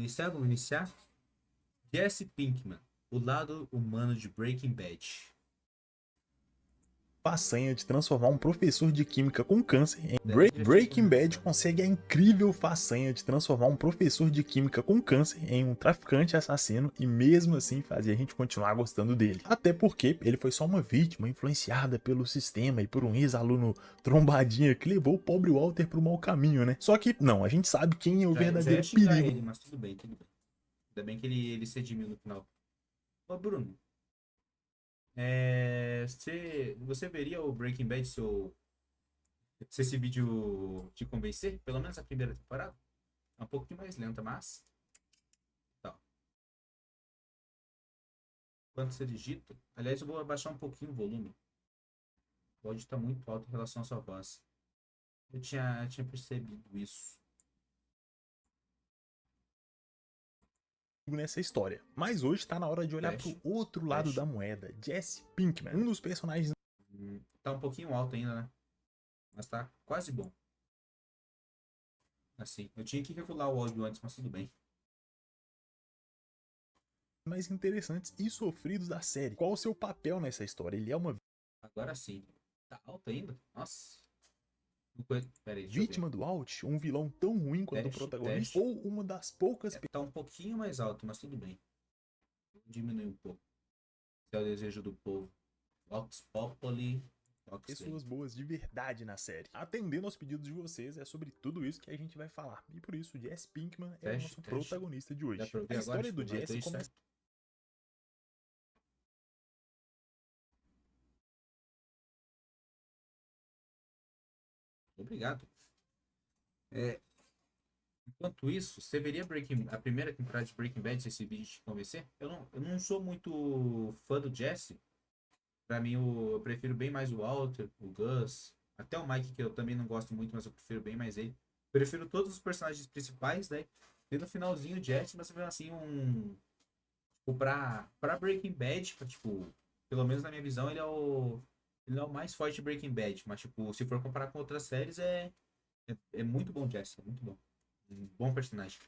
Vamos iniciar. Jesse Pinkman, o lado humano de Breaking Bad. Façanha de transformar um professor de química com câncer em Já tinha Breaking Bad começado. consegue a incrível façanha de transformar um professor de química com câncer em um traficante assassino e mesmo assim fazer a gente continuar gostando dele. Até porque ele foi só uma vítima influenciada pelo sistema e por um ex-aluno trombadinha que levou o pobre Walter pro mau caminho, né? Só que não, a gente sabe quem é o Já ia verdadeiro xingar perigo. ele, mas tudo bem, tudo bem. Ainda bem que ele se redimiu no final. Ô, Bruno, você veria o Breaking Bad se esse vídeo te convencer? Pelo menos a primeira temporada? É um pouquinho mais lenta, mas... Tá. Quando você digita... Aliás, eu vou abaixar um pouquinho o volume. Pode estar muito alto em relação à sua voz. Eu tinha percebido isso. Nessa história. Mas hoje tá na hora de olhar pro Teste, outro lado teste. da moeda. Jesse Pinkman, um dos personagens. Tá um pouquinho alto ainda, né? Mas tá quase bom. Assim, eu tinha que regular o áudio antes, mas tudo bem. Mais interessantes e sofridos da série. Qual o seu papel nessa história? Ele é uma Agora sim. Tá alto ainda? Nossa. Pera aí, deixa eu ver. vítima do Alt, um vilão tão ruim quanto o Teste, protagonista, teste. ou uma das poucas Tá um pouquinho mais alto, mas tudo bem. Vou diminuir um pouco. Se é o desejo do povo. Vox Populi. Vox Day. pessoas boas de verdade na série. Atendendo aos pedidos de vocês, é sobre tudo isso que a gente vai falar. E por isso, Jesse Pinkman é o Teste, nosso teste. protagonista de Dá hoje. pra ouvir A agora? história Tipo, do nós Jesse dois, começa certo? Obrigado. Enquanto isso, você veria a primeira temporada de Breaking Bad se esse vídeo te convencer? Eu não sou muito fã do Jesse. Pra mim, eu prefiro bem mais o Walter, o Gus, até o Mike, que eu também não gosto muito, mas eu prefiro bem mais ele. Prefiro todos os personagens principais, né? E no finalzinho o Jesse, mas assim, tipo, pra Breaking Bad, tipo, pelo menos na minha visão, ele é o mais forte de Breaking Bad. Mas, tipo, se for comparar com outras séries, é muito bom o Jesse, é muito bom. Um bom personagem.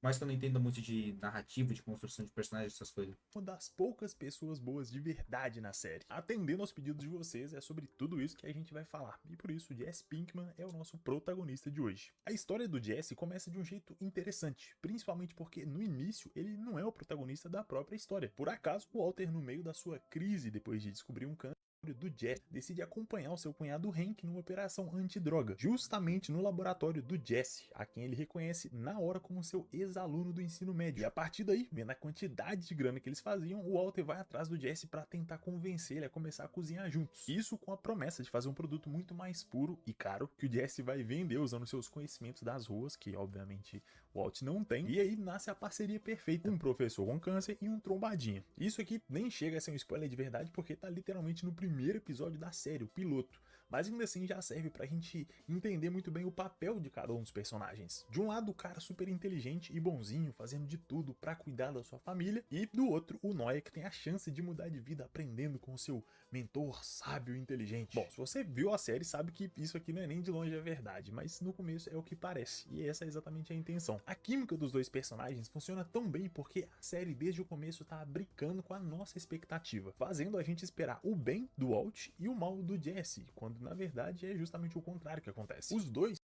Mais que eu não entenda muito de narrativa, de construção de personagens, essas coisas. uma das poucas pessoas boas de verdade na série. Atendendo aos pedidos de vocês, é sobre tudo isso que a gente vai falar. E por isso, Jesse Pinkman é o nosso protagonista de hoje. A história do Jesse começa de um jeito interessante, principalmente porque no início ele não é o protagonista da própria história. Por acaso, o Walter, no meio da sua crise depois de descobrir um câncer do Jesse, decide acompanhar o seu cunhado Hank numa operação antidroga, justamente no laboratório do Jesse, a quem ele reconhece na hora como seu ex-aluno do ensino médio. E a partir daí, vendo a quantidade de grana que eles faziam, o Walter vai atrás do Jesse para tentar convencer ele a começar a cozinhar juntos. Isso com a promessa de fazer um produto muito mais puro e caro que o Jesse vai vender usando seus conhecimentos das ruas, que obviamente o Walt não tem. E aí nasce a parceria perfeita, um professor com câncer e um trombadinha. Isso aqui nem chega a ser um spoiler de verdade porque tá literalmente no primeiro episódio da série, o piloto. Mas ainda assim já serve pra gente entender muito bem o papel de cada um dos personagens. De um lado, o cara super inteligente e bonzinho, fazendo de tudo pra cuidar da sua família, e do outro, o Noia que tem a chance de mudar de vida aprendendo com o seu mentor sábio e inteligente. Bom, se você viu a série, sabe que isso aqui não é nem de longe a verdade, mas no começo é o que parece, e essa é exatamente a intenção. A química dos dois personagens funciona tão bem porque a série desde o começo tá brincando com a nossa expectativa, fazendo a gente esperar o bem do Walt e o mal do Jesse, quando na verdade é justamente o contrário que acontece. Os dois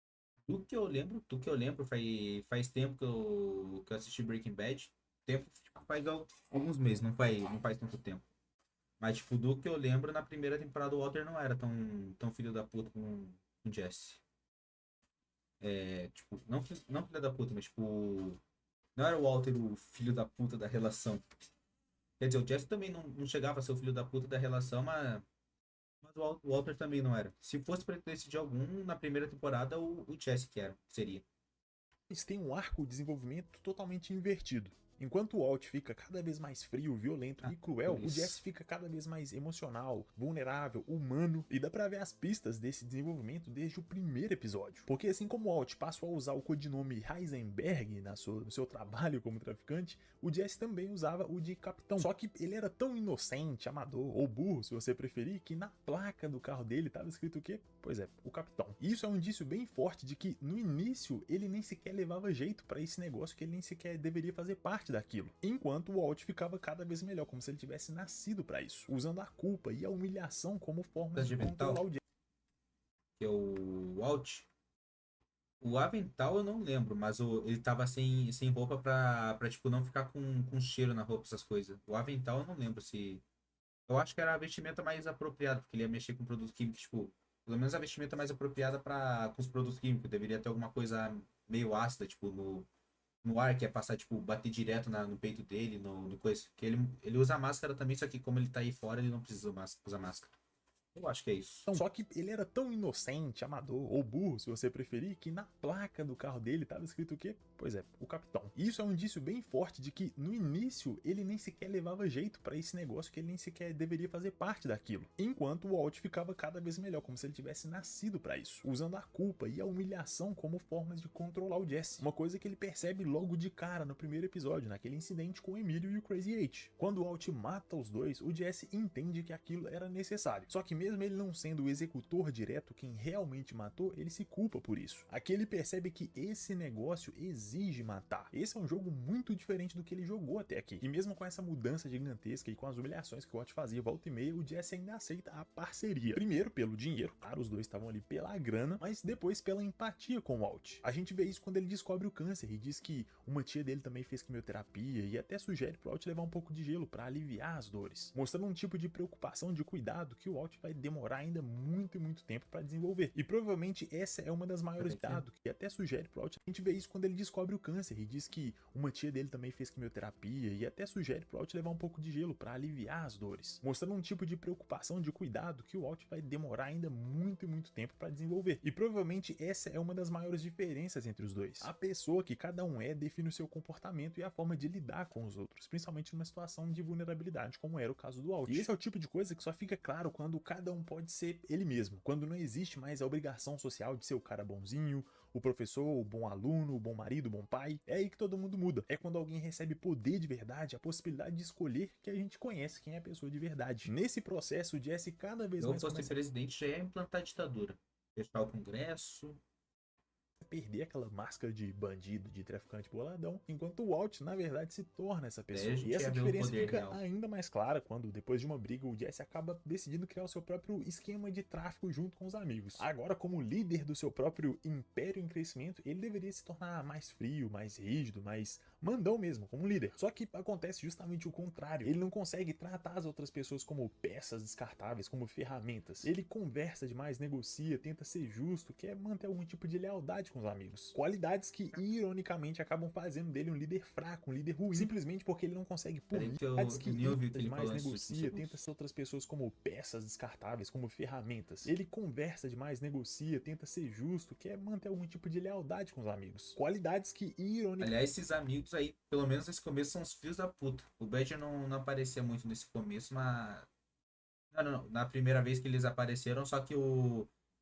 Do que eu lembro, faz tempo que eu assisti Breaking Bad. Tempo, tipo, faz alguns meses, não faz tanto tempo. Mas, tipo, do que eu lembro, na primeira temporada o Walter não era tão filho da puta com o Jesse. Tipo, não filho da puta, mas, tipo, não era o Walter o filho da puta da relação. Quer dizer, o Jesse também não chegava a ser o filho da puta da relação, mas o Walter também não era. Se fosse pra decidir algum, na primeira temporada, o Jesse que seria. têm um arco de desenvolvimento totalmente invertido. Enquanto o Walt fica cada vez mais frio, violento e cruel, por o Jesse isso. fica cada vez mais emocional, vulnerável, humano, e dá pra ver as pistas desse desenvolvimento desde o primeiro episódio. Porque assim como o Walt passou a usar o codinome Heisenberg no seu trabalho como traficante, o Jesse também usava o de capitão. Só que ele era tão inocente, amador ou burro, se você preferir, que na placa do carro dele estava escrito o quê? Pois é, o capitão. E isso é um indício bem forte de que no início ele nem sequer levava jeito para esse negócio, que ele nem sequer deveria fazer parte daquilo. Enquanto o Walt ficava cada vez melhor, como se ele tivesse nascido para isso, usando a culpa e a humilhação como formas de controlar o Jesse. Que é o Walt. O avental eu não lembro, mas ele tava sem roupa pra tipo, não ficar com cheiro na roupa, essas coisas. O avental eu não lembro se. Eu acho que era a vestimenta mais apropriada, porque ele ia mexer com produtos químicos, tipo, pelo menos a vestimenta mais apropriada com os produtos químicos. Deveria ter alguma coisa meio ácida, tipo, no ar, que é passar, tipo, bater direto no peito dele, no coisa. Que ele usa máscara também, só que como ele tá aí fora, ele não precisa usar máscara. Eu acho que é isso. Só que ele era tão inocente, amador ou burro, se você preferir, que na placa do carro dele estava escrito o quê? Pois é, o capitão. E isso é um indício bem forte de que no início ele nem sequer levava jeito para esse negócio, que ele nem sequer deveria fazer parte daquilo. Enquanto o Walt ficava cada vez melhor, como se ele tivesse nascido para isso, usando a culpa e a humilhação como formas de controlar o Jesse. Uma coisa que ele percebe logo de cara no primeiro episódio, naquele incidente com o Emílio e o Crazy Eight. Quando o Walt mata os dois, o Jesse entende que aquilo era necessário. Só que mesmo ele não sendo o executor direto quem realmente matou, ele se culpa por isso. Aqui ele percebe que esse negócio exige matar. Esse é um jogo muito diferente do que ele jogou até aqui. E mesmo com essa mudança gigantesca e com as humilhações que o Walt fazia volta e meia, o Jesse ainda aceita a parceria. Primeiro pelo dinheiro, claro, os dois estavam ali pela grana, mas depois pela empatia com o Walt. A gente vê isso quando ele descobre o câncer e diz que uma tia dele também fez quimioterapia e até sugere pro Walt levar um pouco de gelo para aliviar as dores, mostrando um tipo de preocupação, de cuidado que o Walt vai demorar ainda muito e muito tempo para desenvolver. E provavelmente essa é uma das maiores dados que até sugere pro Walt. A gente vê isso quando ele descobre o câncer e diz que uma tia dele também fez quimioterapia e até sugere pro Walt levar um pouco de gelo para aliviar as dores, mostrando um tipo de preocupação, de cuidado que o Walt vai demorar ainda muito e muito tempo para desenvolver. E provavelmente essa é uma das maiores diferenças entre os dois. A pessoa que cada um é define o seu comportamento e a forma de lidar com os outros, principalmente numa situação de vulnerabilidade, como era o caso do Walt. E esse é o tipo de coisa que só fica claro quando cada um pode ser ele mesmo, quando não existe mais a obrigação social de ser o cara bonzinho, o professor, o bom aluno, o bom marido, o bom pai. É aí que todo mundo muda. É quando alguém recebe poder de verdade, a possibilidade de escolher, que a gente conhece quem é a pessoa de verdade. Nesse processo, o Jesse cada vez Se eu mais fosse começa presidente, já ia implantar a ditadura. Fechar o Congresso. perder aquela máscara de bandido, de traficante boladão, enquanto o Walt, na verdade, se torna essa Daí a pessoa. E gente essa ia ver o diferença poder fica real. ainda mais clara quando, depois de uma briga, o Jesse acaba decidindo criar o seu próprio esquema de tráfico junto com os amigos. Agora, como líder do seu próprio império em crescimento, ele deveria se tornar mais frio, mais rígido, mais mandão mesmo, como líder. Só que acontece justamente o contrário. Ele não consegue tratar as outras pessoas como peças descartáveis, como ferramentas. Ele conversa demais, negocia, tenta ser justo, quer manter algum tipo de lealdade com os amigos. Qualidades que, ironicamente, acabam fazendo dele um líder fraco, um líder ruim, simplesmente porque ele não consegue Peraí punir. que eu nem ouvi o que ele falou Demais, nesses últimos negocia, tenta segundos. ser outras pessoas como peças descartáveis, como ferramentas. Ele conversa demais, negocia, tenta ser justo, quer manter algum tipo de lealdade com os amigos. Qualidades que, ironicamente, Aliás, esses amigos aí, pelo menos nesse começo, são os filhos da puta. O Badger não aparecia muito nesse começo, mas. Não. Na primeira vez que eles apareceram, só que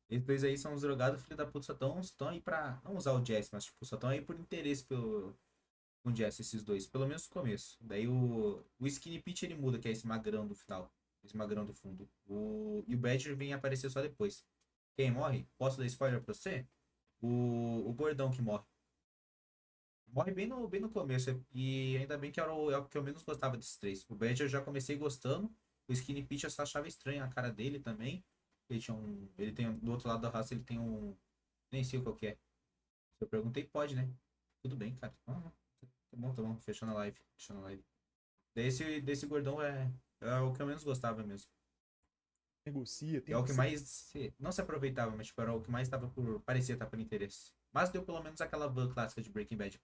eles dois aí são os drogados, filhos da puta, só estão aí pra. Não usar o Jesse, mas tipo, só estão aí por interesse com o Jesse, esses dois. Pelo menos no começo. Daí o Skinny Pete ele muda, que é esse magrão do final. Esse magrão do fundo. E o Badger vem aparecer só depois. Quem morre? Posso dar spoiler pra você? O gordão que morre. Morre bem no começo. E ainda bem que era é o que eu menos gostava desses três. O Badger eu já comecei gostando. O Skinny Pete eu só achava estranho a cara dele também. Ele tinha um. Ele tem. Do outro lado da raça ele tem um. Nem sei qual que é. Se eu perguntei, pode, né? Tudo bem, cara. Tá bom. Fechando a live. Fechando a live. Desse gordão é o que eu menos gostava mesmo. negocia, É o tenta que ser mais. Não se aproveitava, mas tipo, era o que mais tava por. Parecia estar por interesse. Mas deu pelo menos aquela van clássica de Breaking Bad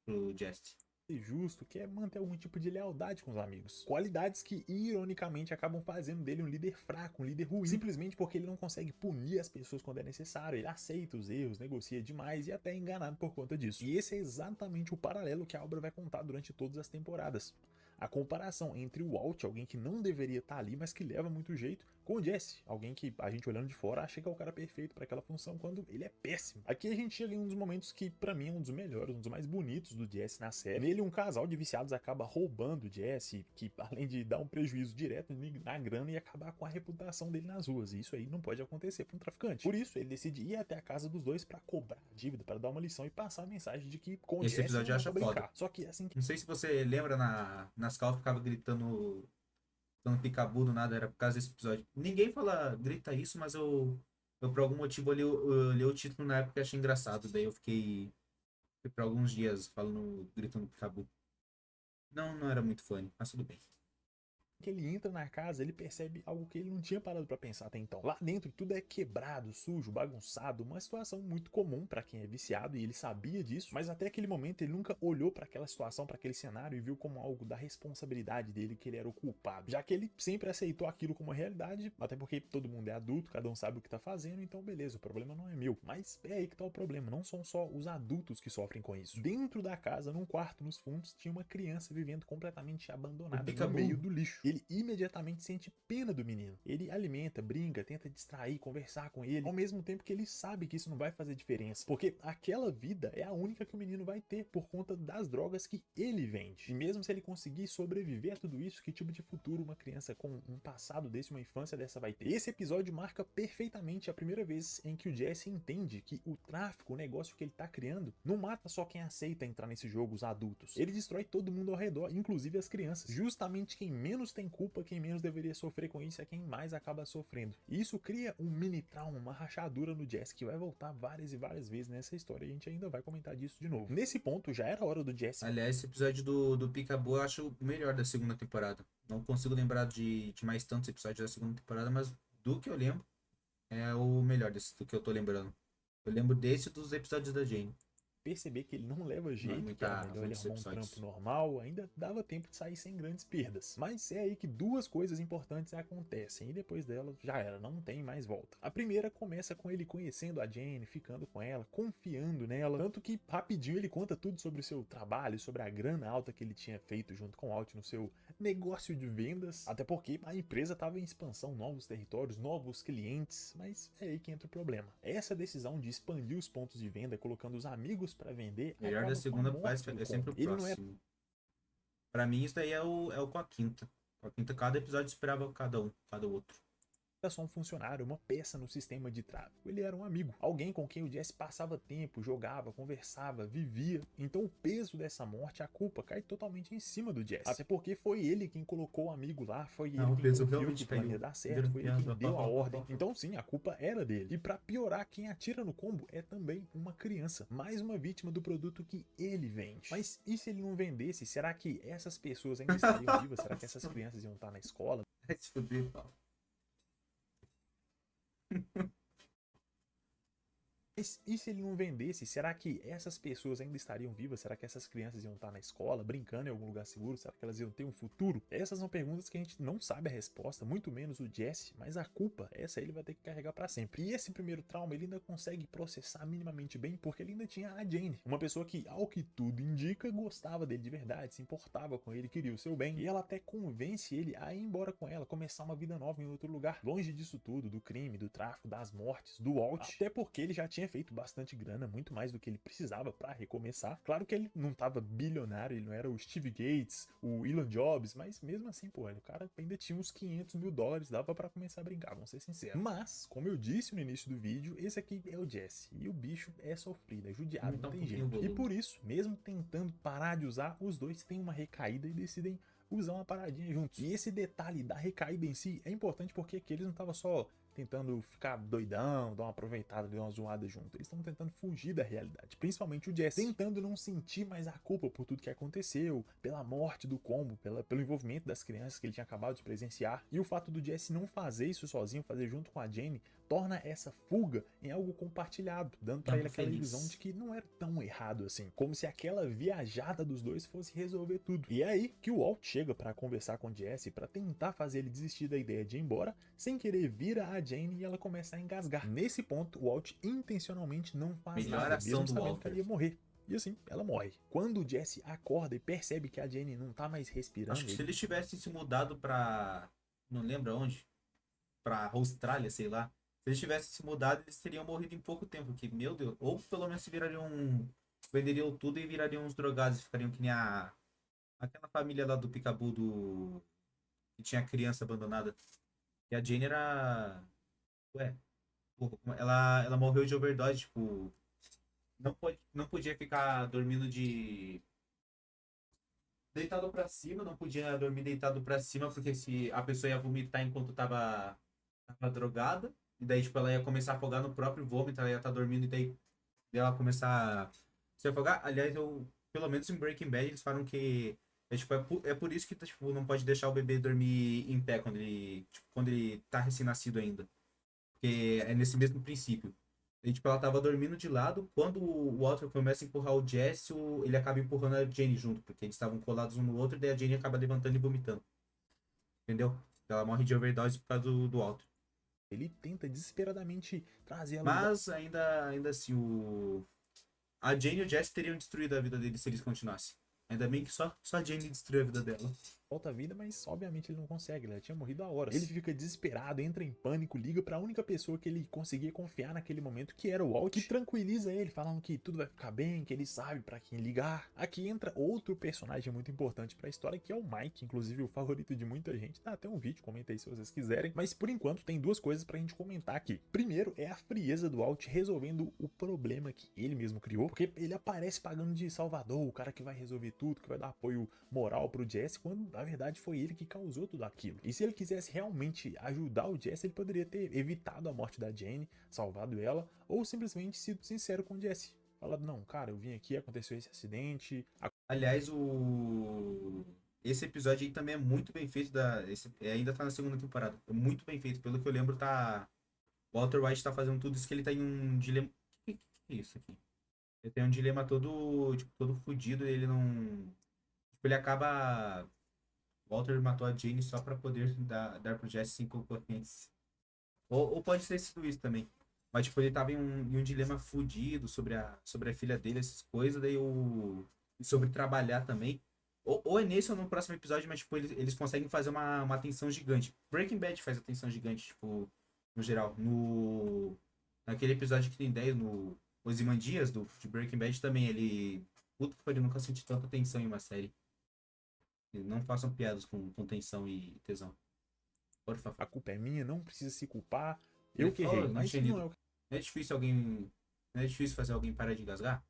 pro Jesse. justo, quer manter algum tipo de lealdade com os amigos. Qualidades que, ironicamente, acabam fazendo dele um líder fraco, um líder ruim, simplesmente porque ele não consegue punir as pessoas quando é necessário, ele aceita os erros, negocia demais e até é enganado por conta disso. E esse é exatamente o paralelo que a obra vai contar durante todas as temporadas. A comparação entre o Walt, alguém que não deveria estar ali, mas que leva muito jeito, com o Jesse, alguém que a gente olhando de fora acha que é o cara perfeito para aquela função, quando ele é péssimo. Aqui a gente chega em um dos momentos que para mim é um dos melhores, um dos mais bonitos do Jesse na série. Nele, um casal de viciados acaba roubando o Jesse, que além de dar um prejuízo direto na grana, ia acabar com a reputação dele nas ruas. E isso aí não pode acontecer para um traficante. Por isso, ele decide ir até a casa dos dois para cobrar a dívida, para dar uma lição e passar a mensagem de que com o Esse Jesse episódio não eu dá acho pra brincar. foda. Só que assim que... Não sei se você lembra, nas cal ficava gritando picabu do nada, era por causa desse episódio. Ninguém grita isso, mas eu por algum motivo eu li o título na época e achei engraçado. Daí eu fiquei por alguns dias gritando picabu. Não era muito fã, mas tudo bem. Que ele entra na casa, ele percebe algo que ele não tinha parado pra pensar até então. Lá dentro tudo é quebrado, sujo, bagunçado, uma situação muito comum pra quem é viciado e ele sabia disso, mas até aquele momento ele nunca olhou pra aquela situação, pra aquele cenário e viu como algo da responsabilidade dele, que ele era o culpado. Já que ele sempre aceitou aquilo como uma realidade, até porque todo mundo é adulto, cada um sabe o que tá fazendo, então beleza, o problema não é meu. Mas é aí que tá o problema, não são só os adultos que sofrem com isso. Dentro da casa, num quarto nos fundos, tinha uma criança vivendo completamente abandonada no meio do lixo. Ele imediatamente sente pena do menino. Ele alimenta, brinca, tenta distrair, conversar com ele, ao mesmo tempo que ele sabe que isso não vai fazer diferença, porque aquela vida é a única que o menino vai ter por conta das drogas que ele vende. E mesmo se ele conseguir sobreviver a tudo isso, que tipo de futuro uma criança com um passado desse, uma infância dessa vai ter? Esse episódio marca perfeitamente a primeira vez em que o Jesse entende que o tráfico, o negócio que ele tá criando, não mata só quem aceita entrar nesse jogo, os adultos. Ele destrói todo mundo ao redor, inclusive as crianças. Justamente quem menos tem culpa, quem menos deveria sofrer com isso é quem mais acaba sofrendo. E isso cria um mini trauma, uma rachadura no Jesse que vai voltar várias e várias vezes nessa história e a gente ainda vai comentar disso de novo. Nesse ponto já era hora do Jesse. Aliás, esse episódio do Picabu eu acho o melhor da segunda temporada. Não consigo lembrar de mais tantos episódios da segunda temporada, mas do que eu lembro é o melhor do que eu tô lembrando. Eu lembro desse e dos episódios da Jane. Perceber que ele não leva jeito, que era melhor ele arrumar um trampo normal, ainda dava tempo de sair sem grandes perdas. Mas é aí que duas coisas importantes acontecem, e depois delas já era, não tem mais volta. A primeira começa com ele conhecendo a Jane, ficando com ela, confiando nela, tanto que rapidinho ele conta tudo sobre o seu trabalho, sobre a grana alta que ele tinha feito junto com o Alt no seu negócio de vendas, até porque a empresa estava em expansão, novos territórios, novos clientes, mas é aí que entra o problema. Essa decisão de expandir os pontos de venda, colocando os amigos para vender, melhor da segunda parte é sempre o próximo. Pra mim isso daí é o com a quinta. Com a quinta, cada episódio esperava cada outro. Era só um funcionário, uma peça no sistema de tráfico. Ele era um amigo, alguém com quem o Jesse passava tempo, jogava, conversava, vivia. Então o peso dessa morte, a culpa, cai totalmente em cima do Jesse. Até porque foi ele quem colocou o amigo lá, foi ele quem confiou que o plano ia dar certo, foi ele quem deu a ordem. Então sim, a culpa era dele. E pra piorar, quem atira no combo é também uma criança, mais uma vítima do produto que ele vende. Mas e se ele não vendesse? Será que essas pessoas ainda estariam vivas? Será que essas crianças iam estar na escola? Vai se fuder, Paulo. Mas e se ele não vendesse? Será que essas pessoas ainda estariam vivas? Será que essas crianças iam estar na escola, brincando em algum lugar seguro? Será que elas iam ter um futuro? Essas são perguntas que a gente não sabe a resposta, muito menos o Jesse, mas a culpa, essa ele vai ter que carregar pra sempre. E esse primeiro trauma ele ainda consegue processar minimamente bem, porque ele ainda tinha a Jane, uma pessoa que, ao que tudo indica, gostava dele de verdade, se importava com ele, queria o seu bem, e ela até convence ele a ir embora com ela, começar uma vida nova em outro lugar, longe disso tudo, do crime, do tráfico, das mortes, do Walt, até porque ele já tinha feito bastante grana, muito mais do que ele precisava para recomeçar. Claro que ele não tava bilionário, ele não era o Steve Gates, o Elon Jobs, mas mesmo assim, pô, o cara ainda tinha uns 500 mil dólares, dava para começar a brincar, vamos ser sinceros. Mas, como eu disse no início do vídeo, esse aqui é o Jesse, e o bicho é sofrido, é judiado, não tem jeito. E por isso, mesmo tentando parar de usar, os dois têm uma recaída e decidem usar uma paradinha juntos. E esse detalhe da recaída em si é importante porque aqui eles não estavam só tentando ficar doidão, dar uma aproveitada, dar uma zoada junto. Eles estão tentando fugir da realidade, principalmente o Jesse, tentando não sentir mais a culpa por tudo que aconteceu, pela morte do combo, pelo envolvimento das crianças que ele tinha acabado de presenciar. E o fato do Jesse não fazer isso sozinho, fazer junto com a Jane, torna essa fuga em algo compartilhado, dando pra Algo ele aquela feliz. ilusão de que não era tão errado assim, como se aquela viajada dos dois fosse resolver tudo. E é aí que o Walt chega pra conversar com Jesse pra tentar fazer ele desistir da ideia de ir embora, sem querer vira a Jane e ela começa a engasgar. Nesse ponto, o Walt intencionalmente não faz Melhor nada, ação mesmo do sabendo que ela Walter. ia morrer. E assim, ela morre. Quando o Jesse acorda e percebe que a Jane não tá mais respirando, Acho que se eles tivessem se mudado pra. Não lembro aonde. Pra Austrália, sei lá. Se eles tivessem se mudado, eles teriam morrido em pouco tempo. Porque, meu Deus. Ou pelo menos se virariam. Venderiam tudo e virariam uns drogados. Ficariam que nem a. Aquela família lá do Picabu do. Que tinha criança abandonada. E a Jane era. Ué. Porra, ela morreu de overdose, tipo. Não podia ficar dormindo de. Deitado pra cima, não podia dormir deitado pra cima, porque se a pessoa ia vomitar enquanto tava drogada, e daí, tipo, ela ia começar a afogar no próprio vômito, ela ia estar dormindo, e daí ela começar a se afogar. Aliás, pelo menos em Breaking Bad, eles falam que é por isso que tipo, não pode deixar o bebê dormir em pé quando ele tá recém-nascido ainda. Porque é nesse mesmo princípio. E, tipo, ela tava dormindo de lado. Quando o Walter começa a empurrar o Jesse, ele acaba empurrando a Jenny junto, porque eles estavam colados um no outro, e daí a Jenny acaba levantando e vomitando. Entendeu? Ela morre de overdose por causa do Walter. ele tenta desesperadamente trazer ela de volta. Mas ainda assim, a Jenny e o Jesse teriam destruído a vida deles se eles continuassem. Ainda bem que só a Jenny destruiu a vida dela. Volta à vida, mas obviamente ele não consegue, ele já tinha morrido há horas. Ele fica desesperado, entra em pânico, liga pra única pessoa que ele conseguia confiar naquele momento, que era o Walt, que tranquiliza ele, falando que tudo vai ficar bem, que ele sabe pra quem ligar. Aqui entra outro personagem muito importante pra história, que é o Mike, inclusive o favorito de muita gente. Dá até um vídeo, comenta aí se vocês quiserem. Mas por enquanto tem duas coisas pra gente comentar aqui. Primeiro é a frieza do Walt resolvendo o problema que ele mesmo criou, porque ele aparece pagando de salvador, o cara que vai resolver tudo, que vai dar apoio moral pro Jesse, quando na verdade foi ele que causou tudo aquilo. E se ele quisesse realmente ajudar o Jesse, ele poderia ter evitado a morte da Jane, salvado ela, ou simplesmente sido sincero com o Jesse. Falado, não, cara, eu vim aqui, aconteceu esse acidente. Aliás, esse episódio aí também é muito bem feito. Ainda tá na segunda temporada. É muito bem feito. Pelo que eu lembro, tá. O Walter White tá fazendo tudo isso que ele tá em um dilema. Que é isso aqui? Ele tem um dilema todo, tipo, todo fudido e ele não. Tipo, ele acaba. O Walter matou a Jane só pra poder dar pro Jesse 5 potentes. Ou pode ter sido isso também. Mas, tipo, ele tava em um dilema fudido sobre a filha dele, essas coisas, e sobre trabalhar também. Ou é nesse ou no próximo episódio, mas, tipo, eles conseguem fazer uma tensão gigante. Breaking Bad faz a tensão gigante, tipo, no geral. Naquele episódio que tem 10, no Ozymandias, de Breaking Bad, também, ele... Puta que pariu, nunca senti tanta tensão em uma série. Não façam piadas com tensão e tesão. Por favor. A culpa é minha, não precisa se culpar, Ele eu que falou, errei. não Mas tinha não lido. é o que Não é difícil alguém. Não é difícil fazer alguém parar de engasgar?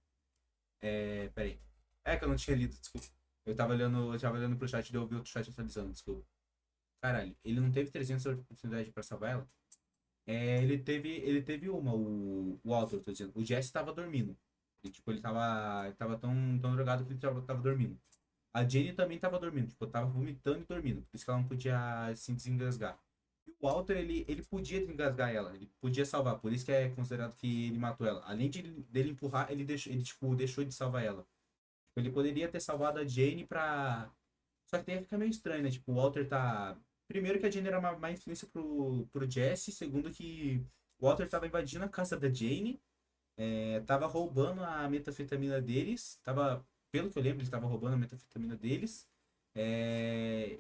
Peraí. É que eu não tinha lido, desculpa. Eu tava olhando pro chat e eu ouvi outro chat atualizando, desculpa. Caralho, ele não teve 300 oportunidades pra salvar ela? Ele teve uma, o Walter, tô dizendo. O Jesse tava dormindo. E, tipo, ele tava tão drogado que ele tava dormindo. A Jenny também tava dormindo, tipo, tava vomitando e dormindo. Por isso que ela não podia se desengasgar. E o Walter, ele podia desengasgar ela, ele podia salvar. Por isso que é considerado que ele matou ela. Além dele empurrar, ele deixou de salvar ela. Tipo, ele poderia ter salvado a Jane pra. Só que daí fica meio estranho, né? Tipo, o Walter tá. Primeiro que a Jane era uma má influência pro Jesse. Segundo que o Walter tava invadindo a casa da Jane. Tava roubando a metanfetamina deles. Pelo que eu lembro, ele tava roubando a metanfetamina deles. É,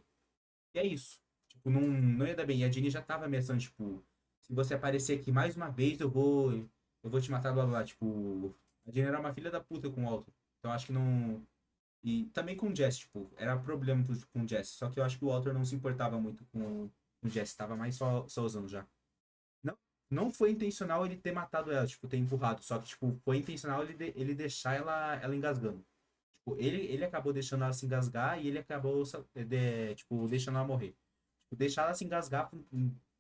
E é isso. Tipo, não ia dar bem. E a Jenny já tava ameaçando, tipo, se você aparecer aqui mais uma vez, eu vou te matar, blá blá. Tipo, a Jenny era uma filha da puta com o Walter. Então acho que não. E também com o Jesse, tipo, era problema com o Jesse. Só que eu acho que o Walter não se importava muito com o Jesse, tava mais só usando já. Não, não foi intencional ele ter matado ela, tipo, ter empurrado. Só que, tipo, foi intencional ele deixar ela engasgando. Tipo, ele acabou deixando ela se engasgar e ele acabou, tipo, deixando ela morrer. Tipo, deixar ela se engasgar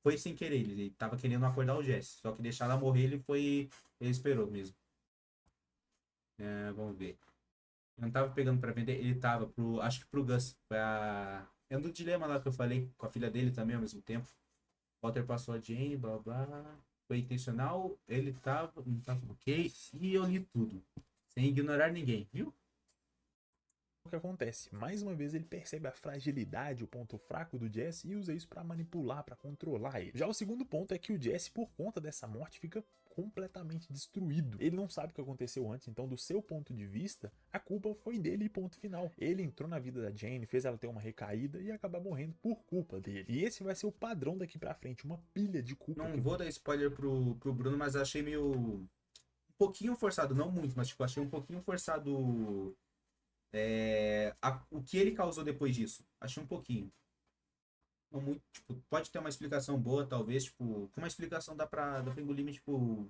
foi sem querer. Ele tava querendo acordar o Jesse. Só que deixar ela morrer, ele esperou mesmo. Vamos ver. Eu não tava pegando pra vender, ele tava acho que pro Gus. É um do dilema lá que eu falei, com a filha dele também ao mesmo tempo. Walter passou a Jane, blá blá. foi intencional, ele tava, não tava ok, e eu li tudo, sem ignorar ninguém, viu? O que acontece? Mais uma vez ele percebe a fragilidade, o ponto fraco do Jesse e usa isso pra manipular, pra controlar ele. Já o segundo ponto é que o Jesse, por conta dessa morte, fica completamente destruído. Ele não sabe o que aconteceu antes, então do seu ponto de vista, a culpa foi dele e ponto final. Ele entrou na vida da Jane, fez ela ter uma recaída e acabar morrendo por culpa dele. E esse vai ser o padrão daqui pra frente, uma pilha de culpa. Não vou dar spoiler pro Bruno, mas achei meio um pouquinho forçado, não muito, mas tipo, achei um pouquinho forçado o que ele causou depois disso. Achei um pouquinho. Não muito, tipo, pode ter uma explicação boa, talvez, tipo, com uma explicação dá pra engolir, mas, tipo,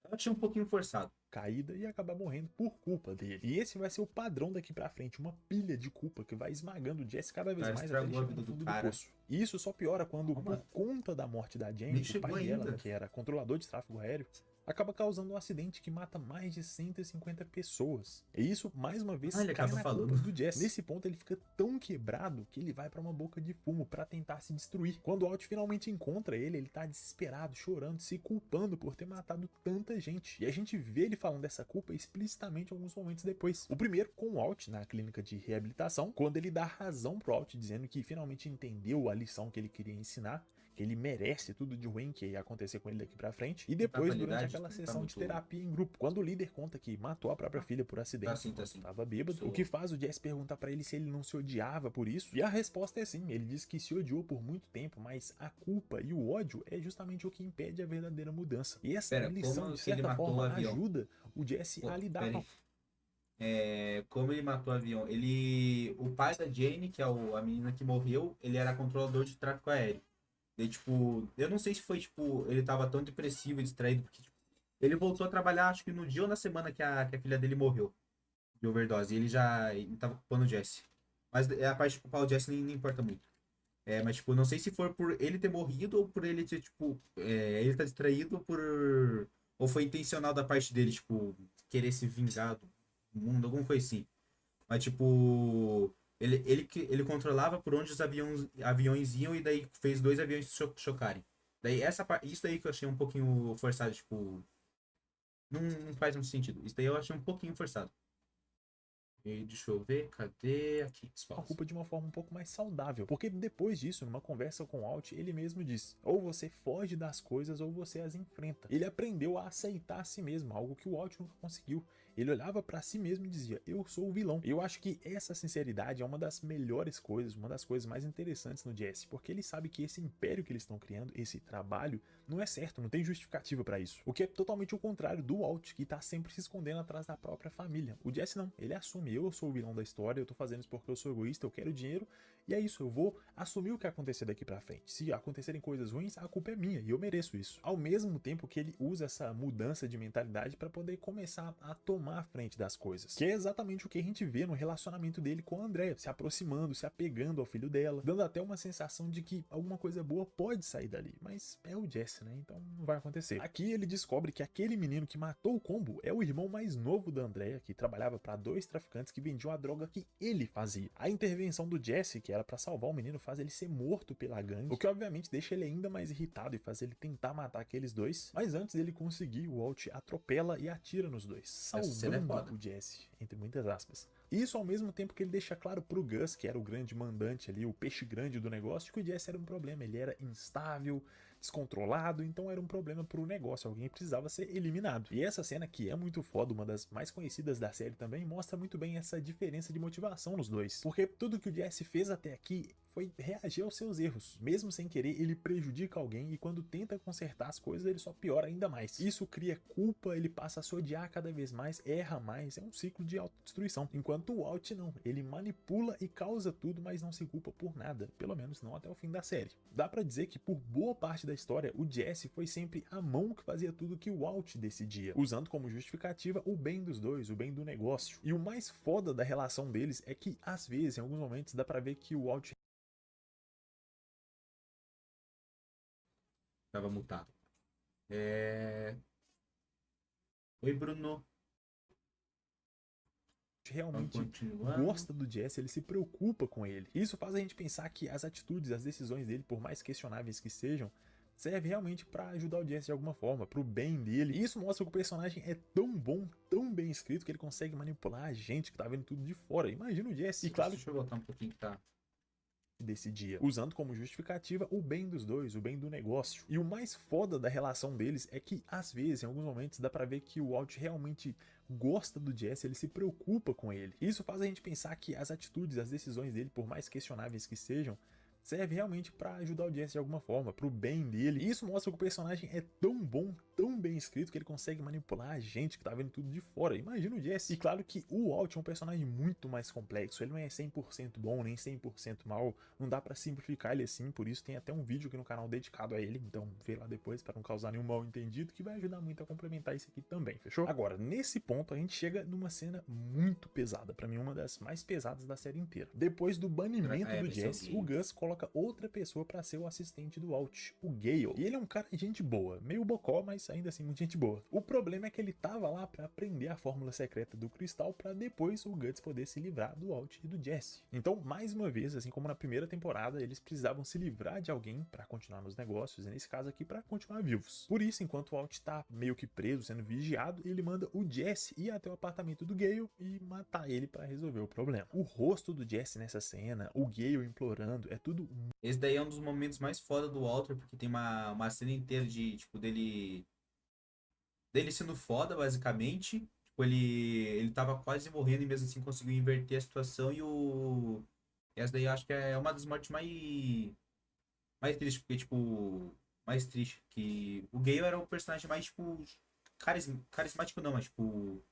eu achei um pouquinho forçado. Caída e acabar morrendo por culpa dele. E esse vai ser o padrão daqui pra frente, uma pilha de culpa que vai esmagando o Jesse cada vez Cara, mais até ele estragou a chegar vida no do fundo do cara. poço. E isso só piora quando, Calma. por conta da morte da Jane, Nem o chegou pai dela, ainda. que era controlador de tráfego aéreo, acaba causando um acidente que mata mais de 150 pessoas. E isso, mais uma vez, Ele cai acaba na falando. culpa do Jesse. Nesse ponto, ele fica tão quebrado que ele vai pra uma boca de fumo pra tentar se destruir. Quando o Alt finalmente encontra ele, ele tá desesperado, chorando, se culpando por ter matado tanta gente. E a gente vê ele falando dessa culpa explicitamente alguns momentos depois. O primeiro com o Alt na clínica de reabilitação, quando ele dá razão pro Alt, dizendo que finalmente entendeu a lição que ele queria ensinar, que ele merece tudo de ruim que ia acontecer com ele daqui pra frente. E depois, durante aquela sessão de terapia em grupo, quando o líder conta que matou a própria filha por acidente, assim. tava bêbado, o que faz o Jesse perguntar pra ele se ele não se odiava por isso. E a resposta é sim, ele diz que se odiou por muito tempo, mas a culpa e o ódio é justamente o que impede a verdadeira mudança. E essa lição, de certa forma, ajuda o Jesse a lidar com como ele matou o avião? O pai da Jane, que é a menina que morreu, ele era controlador de tráfego aéreo. E, tipo, eu não sei se foi, tipo, ele tava tão depressivo e distraído, porque, tipo, ele voltou a trabalhar, acho que no dia ou na semana que a filha dele morreu de overdose. E ele tava culpando o Jesse. Mas a parte de culpar o Jesse nem importa muito. Mas, tipo, não sei se for por ele ter morrido ou por ele ter, tipo, ele tá distraído ou foi intencional da parte dele, tipo, querer se vingar do mundo, alguma coisa assim. Mas, tipo, ele controlava por onde os aviões iam e daí fez dois aviões chocarem. Daí, isso daí que eu achei um pouquinho forçado, tipo, não faz muito sentido. Isso daí eu achei um pouquinho forçado. E deixa eu ver, cadê aqui? a culpa de uma forma um pouco mais saudável. Porque depois disso, numa conversa com o Alt, ele mesmo diz: ou você foge das coisas ou você as enfrenta. Ele aprendeu a aceitar a si mesmo, algo que o Alt nunca conseguiu. Ele olhava pra si mesmo e dizia: eu sou o vilão. E eu acho que essa sinceridade é uma das melhores coisas, uma das coisas mais interessantes no Jesse, porque ele sabe que esse império que eles estão criando, esse trabalho, não é certo, não tem justificativa pra isso. O que é totalmente o contrário do Alt, que tá sempre se escondendo atrás da própria família. O Jesse não, ele assume: eu sou o vilão da história, eu tô fazendo isso porque eu sou egoísta, eu quero dinheiro, e é isso, eu vou assumir o que acontecer daqui pra frente. Se acontecerem coisas ruins, a culpa é minha e eu mereço isso. Ao mesmo tempo que ele usa essa mudança de mentalidade pra poder começar a tomar a frente das coisas. Que é exatamente o que a gente vê no relacionamento dele com a Andrea, se aproximando, se apegando ao filho dela, dando até uma sensação de que alguma coisa boa pode sair dali. Mas é o Jesse, né? Então não vai acontecer. Aqui ele descobre que aquele menino que matou o Combo é o irmão mais novo da Andrea, que trabalhava pra dois traficantes que vendiam a droga que ele fazia. A intervenção do Jesse, que era pra salvar o menino, faz ele ser morto pela gangue, o que obviamente deixa ele ainda mais irritado e faz ele tentar matar aqueles dois. Mas antes dele conseguir, o Walt atropela e atira nos dois, salvando o Jesse, entre muitas aspas. Isso ao mesmo tempo que ele deixa claro pro Gus, que era o grande mandante ali, o peixe grande do negócio, que o Jesse era um problema. Ele era instável, descontrolado, então era um problema pro negócio, alguém precisava ser eliminado. E essa cena, que é muito foda, uma das mais conhecidas da série também, mostra muito bem essa diferença de motivação nos dois. Porque tudo que o Jesse fez até aqui foi reagir aos seus erros. Mesmo sem querer, ele prejudica alguém e quando tenta consertar as coisas, ele só piora ainda mais. Isso cria culpa, ele passa a se odiar cada vez mais, erra mais, é um ciclo de autodestruição. Enquanto o Alt não, ele manipula e causa tudo, mas não se culpa por nada, pelo menos não até o fim da série. Dá pra dizer que por boa parte da história, o Jesse foi sempre a mão que fazia tudo que o Alt decidia, usando como justificativa o bem dos dois, o bem do negócio. E o mais foda da relação deles é que, às vezes, em alguns momentos, dá pra ver que o Alt Tava mutado. Oi, Bruno. realmente gosta do Jesse, ele se preocupa com ele. Isso faz a gente pensar que as atitudes, as decisões dele, por mais questionáveis que sejam serve realmente pra ajudar o Jesse de alguma forma, pro bem dele. E isso mostra que o personagem é tão bom, tão bem escrito, que ele consegue manipular a gente que tá vendo tudo de fora. Imagina o Jesse. E claro, Deixa eu voltar um pouquinho que tá. Desse dia, usando como justificativa o bem dos dois, o bem do negócio. E o mais foda da relação deles é que, às vezes, em alguns momentos, dá pra ver que o Walt realmente gosta do Jesse, ele se preocupa com ele. Isso faz a gente pensar que as atitudes, as decisões dele, por mais questionáveis que sejam, serve realmente pra ajudar o Jesse de alguma forma, pro bem dele. E isso mostra que o personagem é tão bom, tão bem escrito, que ele consegue manipular a gente que tá vendo tudo de fora. Imagina o Jesse. E claro que o Walt é um personagem muito mais complexo, ele não é 100% bom, nem 100% mal, não dá pra simplificar ele assim, por isso tem até um vídeo aqui no canal dedicado a ele, então vê lá depois pra não causar nenhum mal entendido, que vai ajudar muito a complementar isso aqui também, fechou? Agora, nesse ponto a gente chega numa cena muito pesada, pra mim uma das mais pesadas da série inteira. Depois do banimento do Jesse, o Gus coloca outra pessoa pra ser o assistente do Walt, o Gale. E ele é um cara de gente boa, meio bocó, mas ainda assim muito gente boa. O problema é que ele tava lá pra aprender a fórmula secreta do cristal pra depois o Guts poder se livrar do Walt e do Jesse. Então, mais uma vez, assim como na primeira temporada, eles precisavam se livrar de alguém pra continuar nos negócios, e nesse caso aqui pra continuar vivos. Por isso, enquanto o Walt tá meio que preso, sendo vigiado, ele manda o Jesse ir até o apartamento do Gale e matar ele pra resolver o problema. O rosto do Jesse nessa cena, o Gale implorando, é tudo. Esse daí é um dos momentos mais foda do Walter, porque tem uma cena inteira de, tipo, dele sendo foda, basicamente. Tipo, ele tava quase morrendo e mesmo assim conseguiu inverter a situação essa daí eu acho que é uma das mortes mais tristes, porque, tipo, mais triste, que o Gale era o personagem mais, tipo, carismático não, mas, tipo,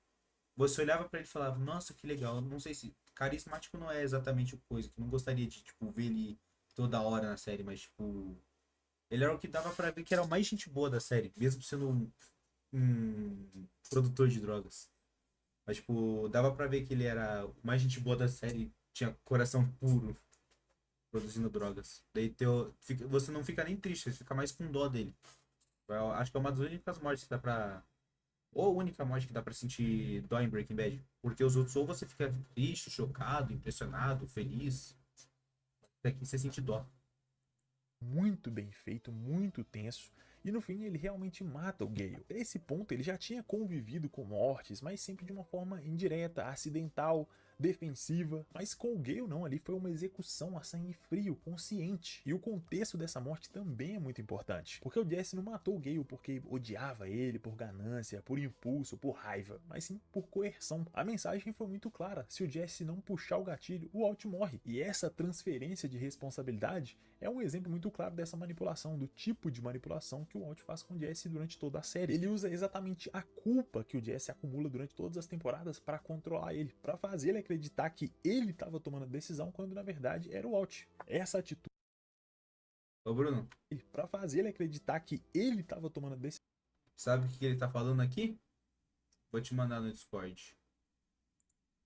você olhava pra ele e falava, nossa, que legal, não sei se carismático não é exatamente o coisa, que eu não gostaria de, tipo, ver ele toda hora na série, mas, tipo, ele era o que dava pra ver que era o mais gente boa da série, mesmo sendo um produtor de drogas. Mas, tipo, dava pra ver que ele era o mais gente boa da série, tinha coração puro, produzindo drogas. Daí você não fica nem triste, você fica mais com dó dele. Eu acho que é uma das únicas mortes que dá pra. Ou a única morte que dá pra sentir dó em Breaking Bad. Porque os outros, ou você fica triste, chocado, impressionado, feliz. Aqui você sente dó. Muito bem feito, muito tenso, e no fim ele realmente mata o Gale. Até esse ponto ele já tinha convivido com mortes, mas sempre de uma forma indireta, acidental, defensiva, mas com o Gale não, ali foi uma execução a sangue frio, consciente. E o contexto dessa morte também é muito importante, porque o Jesse não matou o Gale porque odiava ele, por ganância, por impulso, por raiva, mas sim por coerção. A mensagem foi muito clara: se o Jesse não puxar o gatilho, o Walt morre. E essa transferência de responsabilidade é um exemplo muito claro dessa manipulação, do tipo de manipulação que o Walt faz com o Jesse durante toda a série. Ele usa exatamente a culpa que o Jesse acumula durante todas as temporadas para controlar ele, para fazer ele acreditar que ele estava tomando a decisão quando na verdade era o Walt. Essa atitude, Ô, Bruno, para fazer ele acreditar que ele estava tomando a sabe o que ele tá falando aqui? Vou te mandar no Discord.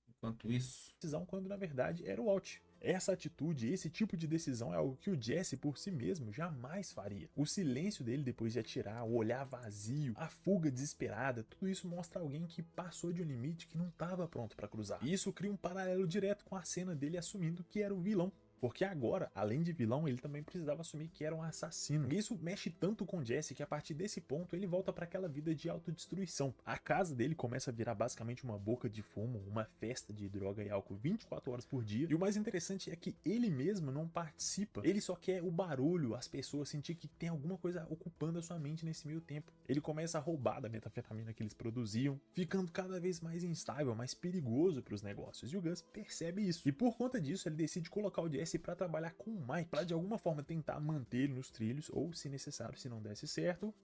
Enquanto isso. decisão quando na verdade era o Walt. Essa atitude, esse tipo de decisão é algo que o Jesse por si mesmo jamais faria. O silêncio dele depois de atirar, o olhar vazio, a fuga desesperada, tudo isso mostra alguém que passou de um limite que não estava pronto para cruzar. E isso cria um paralelo direto com a cena dele assumindo que era o vilão. Porque agora, além de vilão, ele também precisava assumir que era um assassino. E isso mexe tanto com Jesse que a partir desse ponto ele volta para aquela vida de autodestruição. A casa dele começa a virar basicamente uma boca de fumo, uma festa de droga e álcool 24 horas por dia. E o mais interessante é que ele mesmo não participa. Ele só quer o barulho, as pessoas sentir que tem alguma coisa ocupando a sua mente nesse meio tempo. Ele começa a roubar da metanfetamina que eles produziam, ficando cada vez mais instável, mais perigoso para os negócios. E o Gus percebe isso. E por conta disso, ele decide colocar o Jesse para trabalhar com o Mike, para de alguma forma tentar manter ele nos trilhos, ou se necessário, se não desse certo,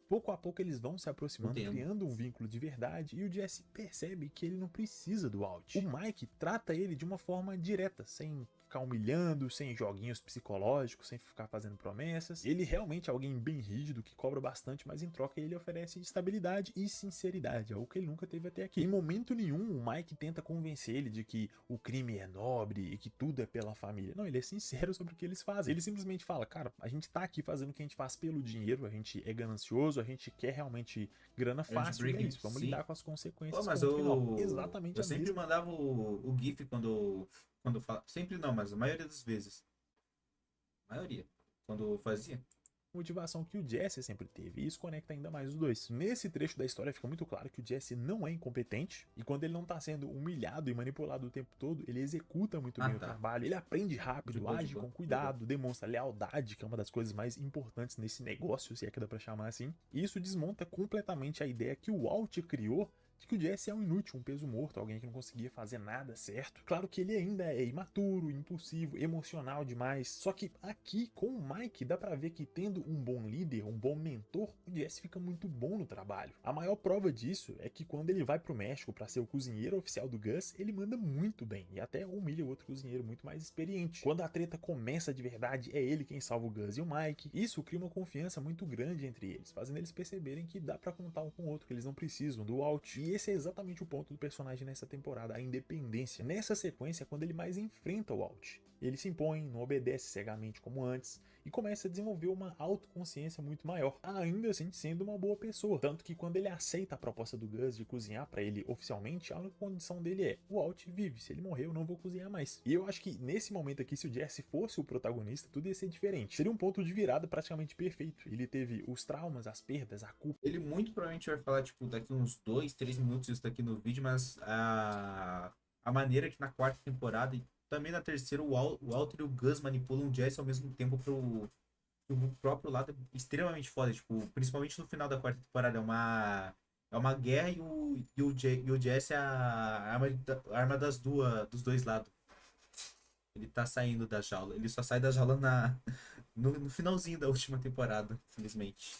pouco a pouco eles vão se aproximando, criando um vínculo de verdade, e o Jesse percebe que ele não precisa do Walt. O Mike trata ele de uma forma direta, sem ficar humilhando, sem joguinhos psicológicos, sem ficar fazendo promessas. Ele realmente é alguém bem rígido, que cobra bastante, mas em troca ele oferece estabilidade e sinceridade, algo que ele nunca teve até aqui. Em momento nenhum o Mike tenta convencer ele de que o crime é nobre e que tudo é pela família. Não, ele é sincero sobre o que eles fazem. Ele simplesmente fala: cara, a gente tá aqui fazendo o que a gente faz pelo dinheiro, a gente é ganancioso, a gente quer realmente grana fácil, e é isso, vamos lidar com as consequências. Pô, mas exatamente eu a sempre mesma. mandava o GIF quando fala. Sempre não, mas a maioria das vezes. A maioria. Quando fazia. motivação que o Jesse sempre teve, e isso conecta ainda mais os dois. Nesse trecho da história fica muito claro que o Jesse não é incompetente, e quando ele não tá sendo humilhado e manipulado o tempo todo, ele executa muito Ah, bem o tá. trabalho, ele aprende De rápido, boa, de age boa. com Beleza. cuidado, demonstra lealdade, que é uma das coisas mais importantes nesse negócio, se é que dá pra chamar assim, e isso desmonta completamente a ideia que o Walt criou de que o Jesse é um inútil, um peso morto, alguém que não conseguia fazer nada certo. Claro que ele ainda é imaturo, impulsivo, emocional demais, só que aqui com o Mike dá pra ver que tendo um bom líder, um bom mentor, o Jesse fica muito bom no trabalho. A maior prova disso é que quando ele vai pro México pra ser o cozinheiro oficial do Gus, ele manda muito bem e até humilha o outro cozinheiro muito mais experiente. Quando a treta começa de verdade, é ele quem salva o Gus e o Mike. Isso cria uma confiança muito grande entre eles, fazendo eles perceberem que dá pra contar um com o outro, que eles não precisam do Walt. E esse é exatamente o ponto do personagem nessa temporada, a independência. Nessa sequência é quando ele mais enfrenta o Walt. Ele se impõe, não obedece cegamente como antes, e começa a desenvolver uma autoconsciência muito maior, ainda assim sendo uma boa pessoa. Tanto que quando ele aceita a proposta do Gus de cozinhar pra ele oficialmente, a única condição dele é: o Walt vive, se ele morrer eu não vou cozinhar mais. E eu acho que nesse momento aqui, se o Jesse fosse o protagonista, tudo ia ser diferente. Seria um ponto de virada praticamente perfeito. Ele teve os traumas, as perdas, a culpa. Ele muito provavelmente vai falar, tipo, daqui uns 2, 3 minutos isso daqui no vídeo, mas a maneira que na quarta temporada e também na terceira o Walter e o Gus manipulam o Jesse ao mesmo tempo pro próprio lado é extremamente foda, tipo, principalmente no final da quarta temporada, é uma guerra e o Jesse é a arma, a arma dos dois lados. Ele tá saindo da jaula. Ele só sai da jaula no finalzinho da última temporada, infelizmente.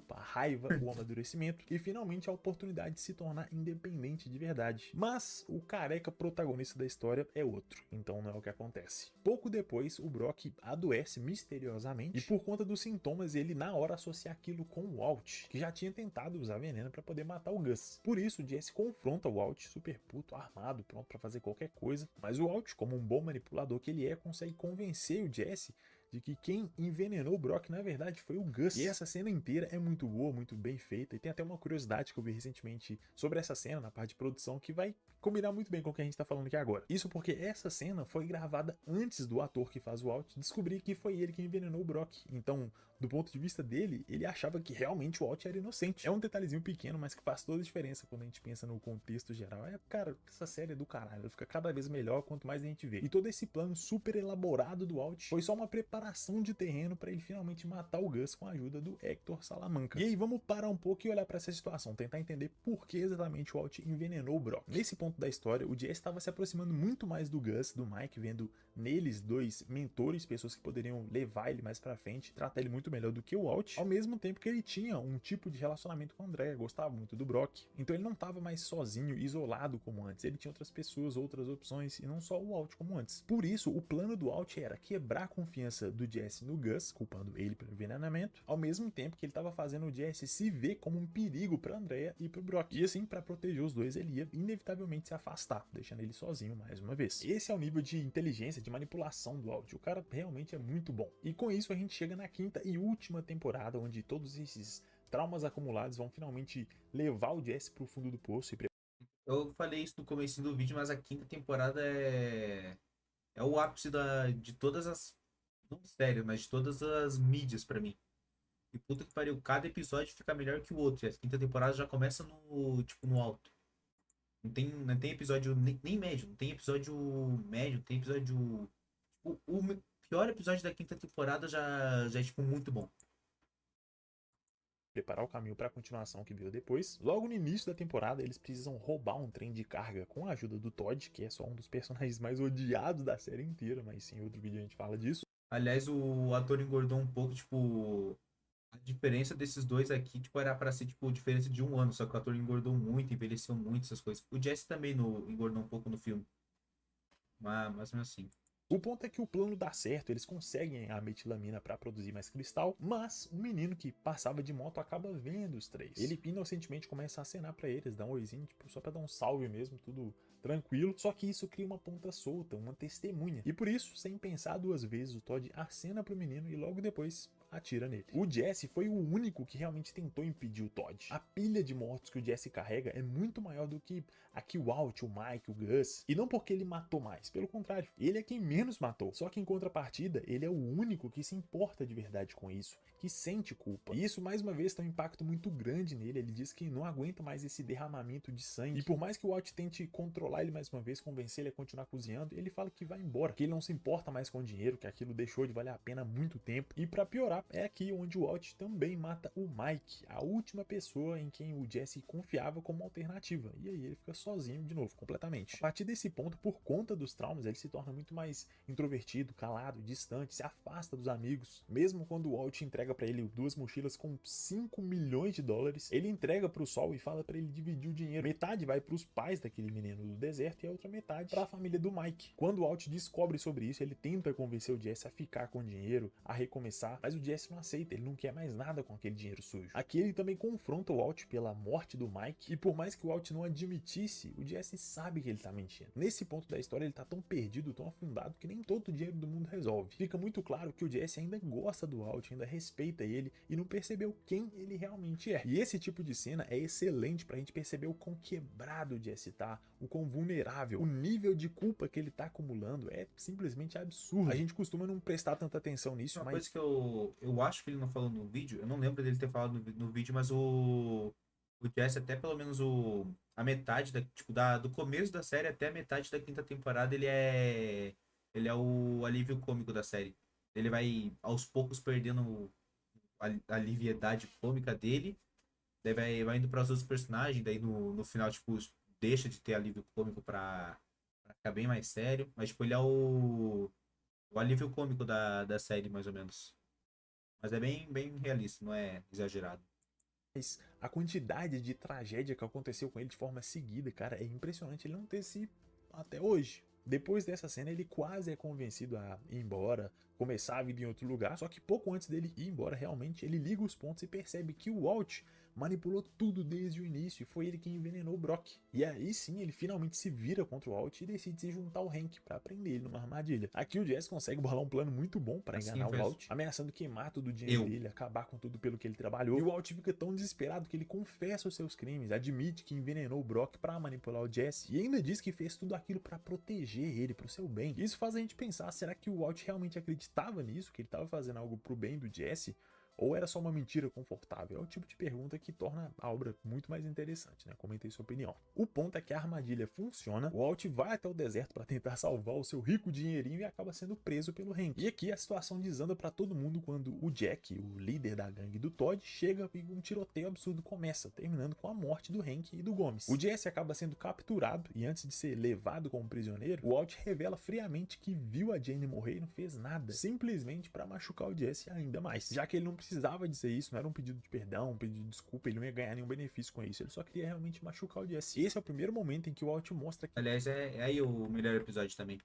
A raiva, o amadurecimento e finalmente a oportunidade de se tornar independente de verdade. Mas o careca protagonista da história é outro, então não é o que acontece. Pouco depois, o Brock adoece misteriosamente e por conta dos sintomas ele na hora associa aquilo com o Walt, que já tinha tentado usar veneno para poder matar o Gus. Por isso, Jesse confronta o Walt, super puto, armado, pronto para fazer qualquer coisa, mas o Walt, como um bom manipulador que ele é, consegue convencer o Jesse de que quem envenenou o Brock na verdade foi o Gus. E essa cena inteira é muito boa, muito bem feita, e tem até uma curiosidade que eu vi recentemente sobre essa cena na parte de produção que vai combinar muito bem com o que a gente tá falando aqui agora. Isso porque essa cena foi gravada antes do ator que faz o Walt descobrir que foi ele que envenenou o Brock. Então, do ponto de vista dele, ele achava que realmente o Walt era inocente. É um detalhezinho pequeno, mas que faz toda a diferença quando a gente pensa no contexto geral. Cara, essa série é do caralho, ela fica cada vez melhor quanto mais a gente vê. E todo esse plano super elaborado do Walt foi só uma preparação de terreno para ele finalmente matar o Gus com a ajuda do Hector Salamanca. E aí vamos parar um pouco e olhar para essa situação, tentar entender por que exatamente o Walt envenenou o Brock. Nesse ponto da história, o Jesse estava se aproximando muito mais do Gus, do Mike, vendo neles dois mentores, pessoas que poderiam levar ele mais para frente, tratar ele muito melhor do que o Walt, ao mesmo tempo que ele tinha um tipo de relacionamento com o Andrea, gostava muito do Brock, então ele não estava mais sozinho, isolado como antes, ele tinha outras pessoas, outras opções, e não só o Walt como antes. Por isso, o plano do Walt era quebrar a confiança do Jesse no Gus, culpando ele pelo envenenamento, ao mesmo tempo que ele estava fazendo o Jesse se ver como um perigo para Andrea e para o Brock. E assim, para proteger os dois, ele ia inevitavelmente se afastar, deixando ele sozinho mais uma vez. Esse é o nível de inteligência, de manipulação do Walt. O cara realmente é muito bom. E com isso a gente chega na quinta e última temporada, onde todos esses traumas acumulados vão finalmente levar o Jesse pro fundo do poço. Eu falei isso no começo do vídeo, mas a quinta temporada é o ápice de todas as. Não sério, mas de todas as mídias pra mim. E puta que pariu, cada episódio fica melhor que o outro. E a quinta temporada já começa no alto. Não tem episódio nem médio, não tem episódio médio, não tem episódio. O pior episódio da quinta temporada já é, tipo, muito bom. Preparar o caminho para a continuação que veio depois. Logo no início da temporada, eles precisam roubar um trem de carga com a ajuda do Todd, que é só um dos personagens mais odiados da série inteira, mas em outro vídeo a gente fala disso. Aliás, o ator engordou um pouco, tipo, a diferença desses dois aqui, tipo, era pra ser, tipo, diferença de um ano, só que o ator engordou muito, envelheceu muito, essas coisas. O Jesse também engordou um pouco no filme. Mas mesmo assim. O ponto é que o plano dá certo, eles conseguem a metilamina para produzir mais cristal, mas um menino que passava de moto acaba vendo os três. Ele inocentemente começa a acenar para eles, dá um oizinho, tipo, só para dar um salve mesmo, tudo tranquilo. Só que isso cria uma ponta solta, uma testemunha. E por isso, sem pensar duas vezes, o Todd acena pro menino e logo depois atira nele. O Jesse foi o único que realmente tentou impedir o Todd. A pilha de mortos que o Jesse carrega é muito maior do que a que o Walt, o Mike, o Gus. E não porque ele matou mais, pelo contrário, ele é quem menos matou. Só que em contrapartida, ele é o único que se importa de verdade com isso, que sente culpa. E isso mais uma vez tem um impacto muito grande nele. Ele diz que não aguenta mais esse derramamento de sangue. E por mais que o Walt tente controlar ele mais uma vez, convencer ele a continuar cozinhando, ele fala que vai embora, que ele não se importa mais com o dinheiro, que aquilo deixou de valer a pena há muito tempo. E pra piorar, é aqui onde o Walt também mata o Mike, a última pessoa em quem o Jesse confiava como alternativa. E aí ele fica sozinho de novo, completamente. A partir desse ponto, por conta dos traumas, ele se torna muito mais introvertido, calado, distante, se afasta dos amigos. Mesmo quando o Walt entrega pra ele 2 mochilas com 5 milhões de dólares, ele entrega pro Sol e fala pra ele dividir o dinheiro. Metade vai pros pais daquele menino do deserto e a outra metade pra família do Mike. Quando o Walt descobre sobre isso, ele tenta convencer o Jesse a ficar com o dinheiro, a recomeçar, mas o Jesse não aceita, ele não quer mais nada com aquele dinheiro sujo. Aqui ele também confronta o Walt pela morte do Mike, e por mais que o Walt não admitisse, o Jesse sabe que ele tá mentindo. Nesse ponto da história ele tá tão perdido, tão afundado, que nem todo o dinheiro do mundo resolve. Fica muito claro que o Jesse ainda gosta do Walt, ainda respeita ele e não percebeu quem ele realmente é. E esse tipo de cena é excelente pra gente perceber o quão quebrado o Jesse tá, o quão vulnerável, o nível de culpa que ele tá acumulando é simplesmente absurdo. A gente costuma não prestar tanta atenção nisso, Uma mas coisa que eu acho que ele não falou no vídeo, eu não lembro dele ter falado no vídeo, mas o Jesse, até pelo menos a metade do começo da série até a metade da quinta temporada, ele é o alívio cômico da série. Ele vai aos poucos perdendo a liviedade cômica dele, daí vai indo para os outros personagens, daí no final, tipo, deixa de ter alívio cômico pra ficar bem mais sério, mas tipo, ele é o alívio cômico da série, mais ou menos. Mas é bem realista, não é exagerado. a quantidade de tragédia que aconteceu com ele de forma seguida, cara, é impressionante ele não ter se até hoje. Depois dessa cena, ele quase é convencido a ir embora, começar a vida em outro lugar, só que pouco antes dele ir embora, realmente, ele liga os pontos e percebe que o Walt manipulou tudo desde o início e foi ele quem envenenou o Brock. E aí sim, ele finalmente se vira contra o Walt e decide se juntar ao Hank pra prender ele numa armadilha. Aqui o Jesse consegue bolar um plano muito bom pra enganar o Walt, ameaçando queimar todo o dinheiro dele, acabar com tudo pelo que ele trabalhou. E o Walt fica tão desesperado que ele confessa os seus crimes, admite que envenenou o Brock pra manipular o Jesse e ainda diz que fez tudo aquilo pra proteger ele, pro seu bem. Isso faz a gente pensar, será que o Walt realmente acreditava nisso, que ele tava fazendo algo pro bem do Jesse? Ou era só uma mentira confortável? É o tipo de pergunta que torna a obra muito mais interessante, né? Comentei sua opinião. O ponto é que a armadilha funciona, o Walt vai até o deserto para tentar salvar o seu rico dinheirinho e acaba sendo preso pelo Hank. E aqui a situação desanda para todo mundo quando o Jack, o líder da gangue do Todd, chega e um tiroteio absurdo começa, terminando com a morte do Hank e do Gomes. O Jesse acaba sendo capturado e antes de ser levado como prisioneiro, o Walt revela friamente que viu a Jane morrer e não fez nada, simplesmente para machucar o Jesse ainda mais, já que ele não precisava dizer isso, não era um pedido de perdão, um pedido de desculpa, ele não ia ganhar nenhum benefício com isso, ele só queria realmente machucar o Jesse. Esse é o primeiro momento em que o Walt mostra que... Aliás, é aí o melhor episódio também.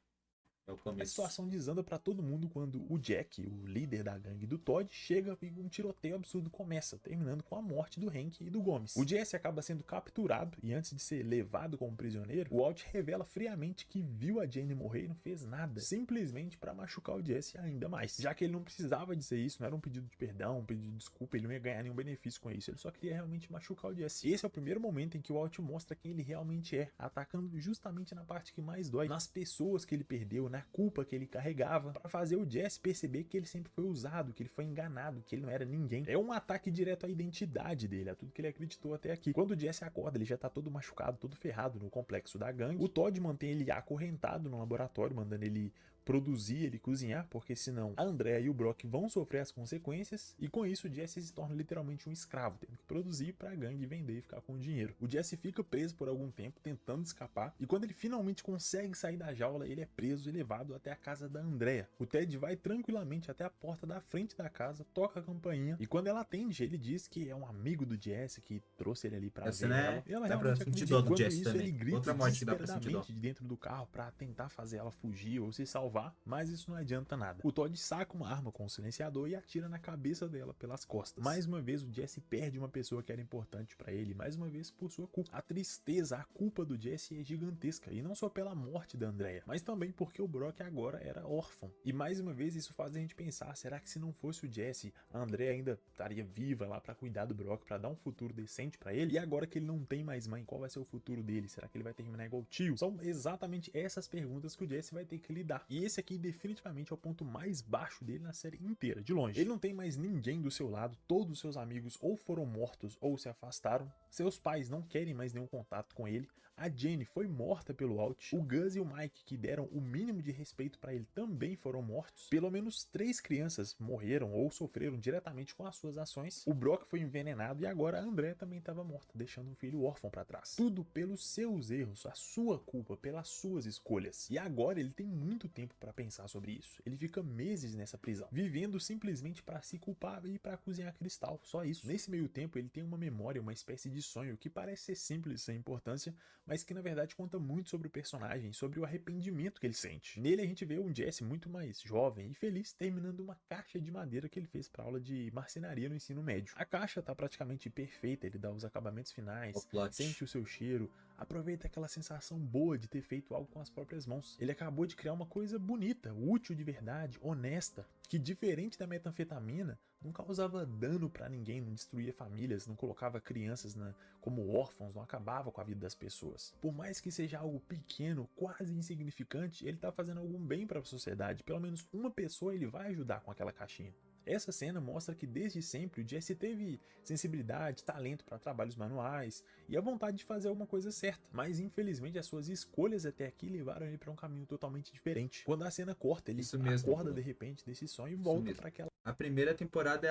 É o começo. A situação desanda pra todo mundo quando o Jack, o líder da gangue do Todd, chega e um tiroteio absurdo começa, terminando com a morte do Hank e do Gomes. O Jesse acaba sendo capturado e antes de ser levado como prisioneiro, o Walt revela friamente que viu a Jane morrer e não fez nada, simplesmente para machucar o Jesse ainda mais, já que ele não precisava dizer isso, não era um pedido de perdão, um pedido de desculpa, ele não ia ganhar nenhum benefício com isso, ele só queria realmente machucar o Jesse. Esse é o primeiro momento em que o Walt mostra quem ele realmente é, atacando justamente na parte que mais dói, nas pessoas que ele perdeu, na culpa que ele carregava, para fazer o Jesse perceber que ele sempre foi usado, que ele foi enganado, que ele não era ninguém. É um ataque direto à identidade dele, a tudo que ele acreditou até aqui. Quando o Jesse acorda, ele já tá todo machucado, todo ferrado no complexo da gangue. O Todd mantém ele acorrentado no laboratório, mandando ele produzir, ele cozinhar, porque senão a Andrea e o Brock vão sofrer as consequências, e com isso o Jesse se torna literalmente um escravo, tendo que produzir pra gangue vender e ficar com o dinheiro. O Jesse fica preso por algum tempo, tentando escapar, e quando ele finalmente consegue sair da jaula, ele é preso e levado até a casa da Andrea. O Ted vai tranquilamente até a porta da frente da casa, toca a campainha, e quando ela atende, ele diz que é um amigo do Jesse, que trouxe ele ali pra ver ela. E ela realmente acredita. Enquanto isso, ele grita desesperadamente de dentro do carro pra tentar fazer ela fugir ou se salvar. salvar, mas isso não adianta nada. O Todd saca uma arma com o silenciador e atira na cabeça dela pelas costas. Mais uma vez o Jesse perde uma pessoa que era importante pra ele, mais uma vez por sua culpa. A tristeza, a culpa do Jesse é gigantesca, e não só pela morte da Andrea, mas também porque o Brock agora era órfão. E mais uma vez isso faz a gente pensar, será que se não fosse o Jesse, a Andrea ainda estaria viva lá pra cuidar do Brock, pra dar um futuro decente pra ele? E agora que ele não tem mais mãe, qual vai ser o futuro dele? Será que ele vai terminar igual o tio? São exatamente essas perguntas que o Jesse vai ter que lidar. E esse aqui definitivamente é o ponto mais baixo dele na série inteira, de longe. Ele não tem mais ninguém do seu lado, todos os seus amigos ou foram mortos ou se afastaram, seus pais não querem mais nenhum contato com ele, a Jenny foi morta pelo Walt, o Gus e o Mike, que deram o mínimo de respeito pra ele, também foram mortos, pelo menos 3 crianças morreram ou sofreram diretamente com as suas ações, o Brock foi envenenado e agora a Andrea também estava morta, deixando um filho órfão pra trás. Tudo pelos seus erros, a sua culpa, pelas suas escolhas. E agora ele tem muito tempo pra pensar sobre isso. Ele fica meses nessa prisão, vivendo simplesmente pra se culpar e pra cozinhar cristal, só isso. Nesse meio tempo ele tem uma memória, uma espécie de sonho que parece ser simples sem importância, mas que na verdade conta muito sobre o personagem, sobre o arrependimento que ele sente. Nele a gente vê um Jesse muito mais jovem e feliz terminando uma caixa de madeira que ele fez para aula de marcenaria no ensino médio. A caixa tá praticamente perfeita, ele dá os acabamentos finais, sente o seu cheiro, aproveita aquela sensação boa de ter feito algo com as próprias mãos. Ele acabou de criar uma coisa bonita, útil de verdade, honesta, que diferente da metanfetamina, não causava dano pra ninguém, não destruía famílias, não colocava crianças como órfãos, não acabava com a vida das pessoas. Por mais que seja algo pequeno, quase insignificante, ele tá fazendo algum bem para a sociedade. Pelo menos uma pessoa ele vai ajudar com aquela caixinha. Essa cena mostra que desde sempre o Jesse teve sensibilidade, talento para trabalhos manuais e a vontade de fazer alguma coisa certa, mas infelizmente as suas escolhas até aqui levaram ele para um caminho totalmente diferente. Quando a cena corta, ele acorda de repente desse sonho e volta para aquela... A primeira temporada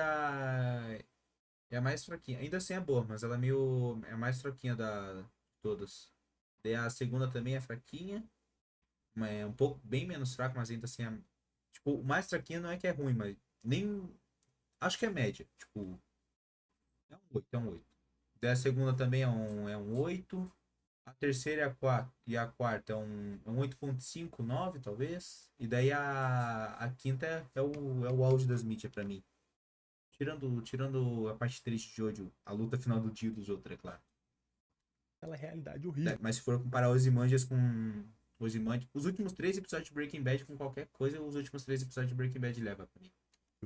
é a mais fraquinha, ainda assim é boa, mas ela é a mais fraquinha de todas. Daí a segunda também é fraquinha, é um pouco bem menos fraca, mas ainda assim é... Tipo, o mais fraquinha não é que é ruim, mas nem... Acho que é média. Tipo, é um 8, é um 8. Daí a segunda também é um 8. A terceira e a quarta é um 8.5, 9 talvez. E daí a quinta é o auge das mídias pra mim. Tirando a parte triste de hoje, a luta final do dia dos outros, é claro. Aquela realidade horrível. Mas se for comparar Ozymandias com Ozymandias, os últimos 3 episódios de Breaking Bad com qualquer coisa, os últimos 3 episódios de Breaking Bad leva pra mim.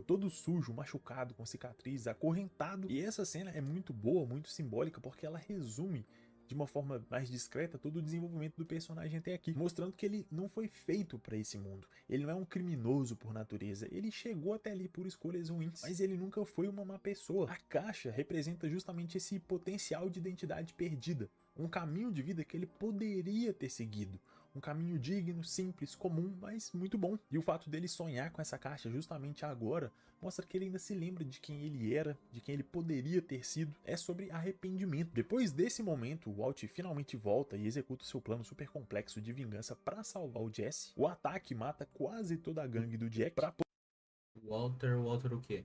Todo sujo, machucado, com cicatrizes, acorrentado. E essa cena é muito boa, muito simbólica, porque ela resume de uma forma mais discreta todo o desenvolvimento do personagem até aqui, mostrando que ele não foi feito para esse mundo. Ele não é um criminoso por natureza, ele chegou até ali por escolhas ruins, mas ele nunca foi uma má pessoa. A caixa representa justamente esse potencial de identidade perdida, um caminho de vida que ele poderia ter seguido. Um caminho digno, simples, comum, mas muito bom. E o fato dele sonhar com essa caixa justamente agora mostra que ele ainda se lembra de quem ele era, de quem ele poderia ter sido. É sobre arrependimento. Depois desse momento, o Walt finalmente volta e executa seu plano super complexo de vingança para salvar o Jesse. O ataque mata quase toda a gangue do Jack pra... Walter o quê?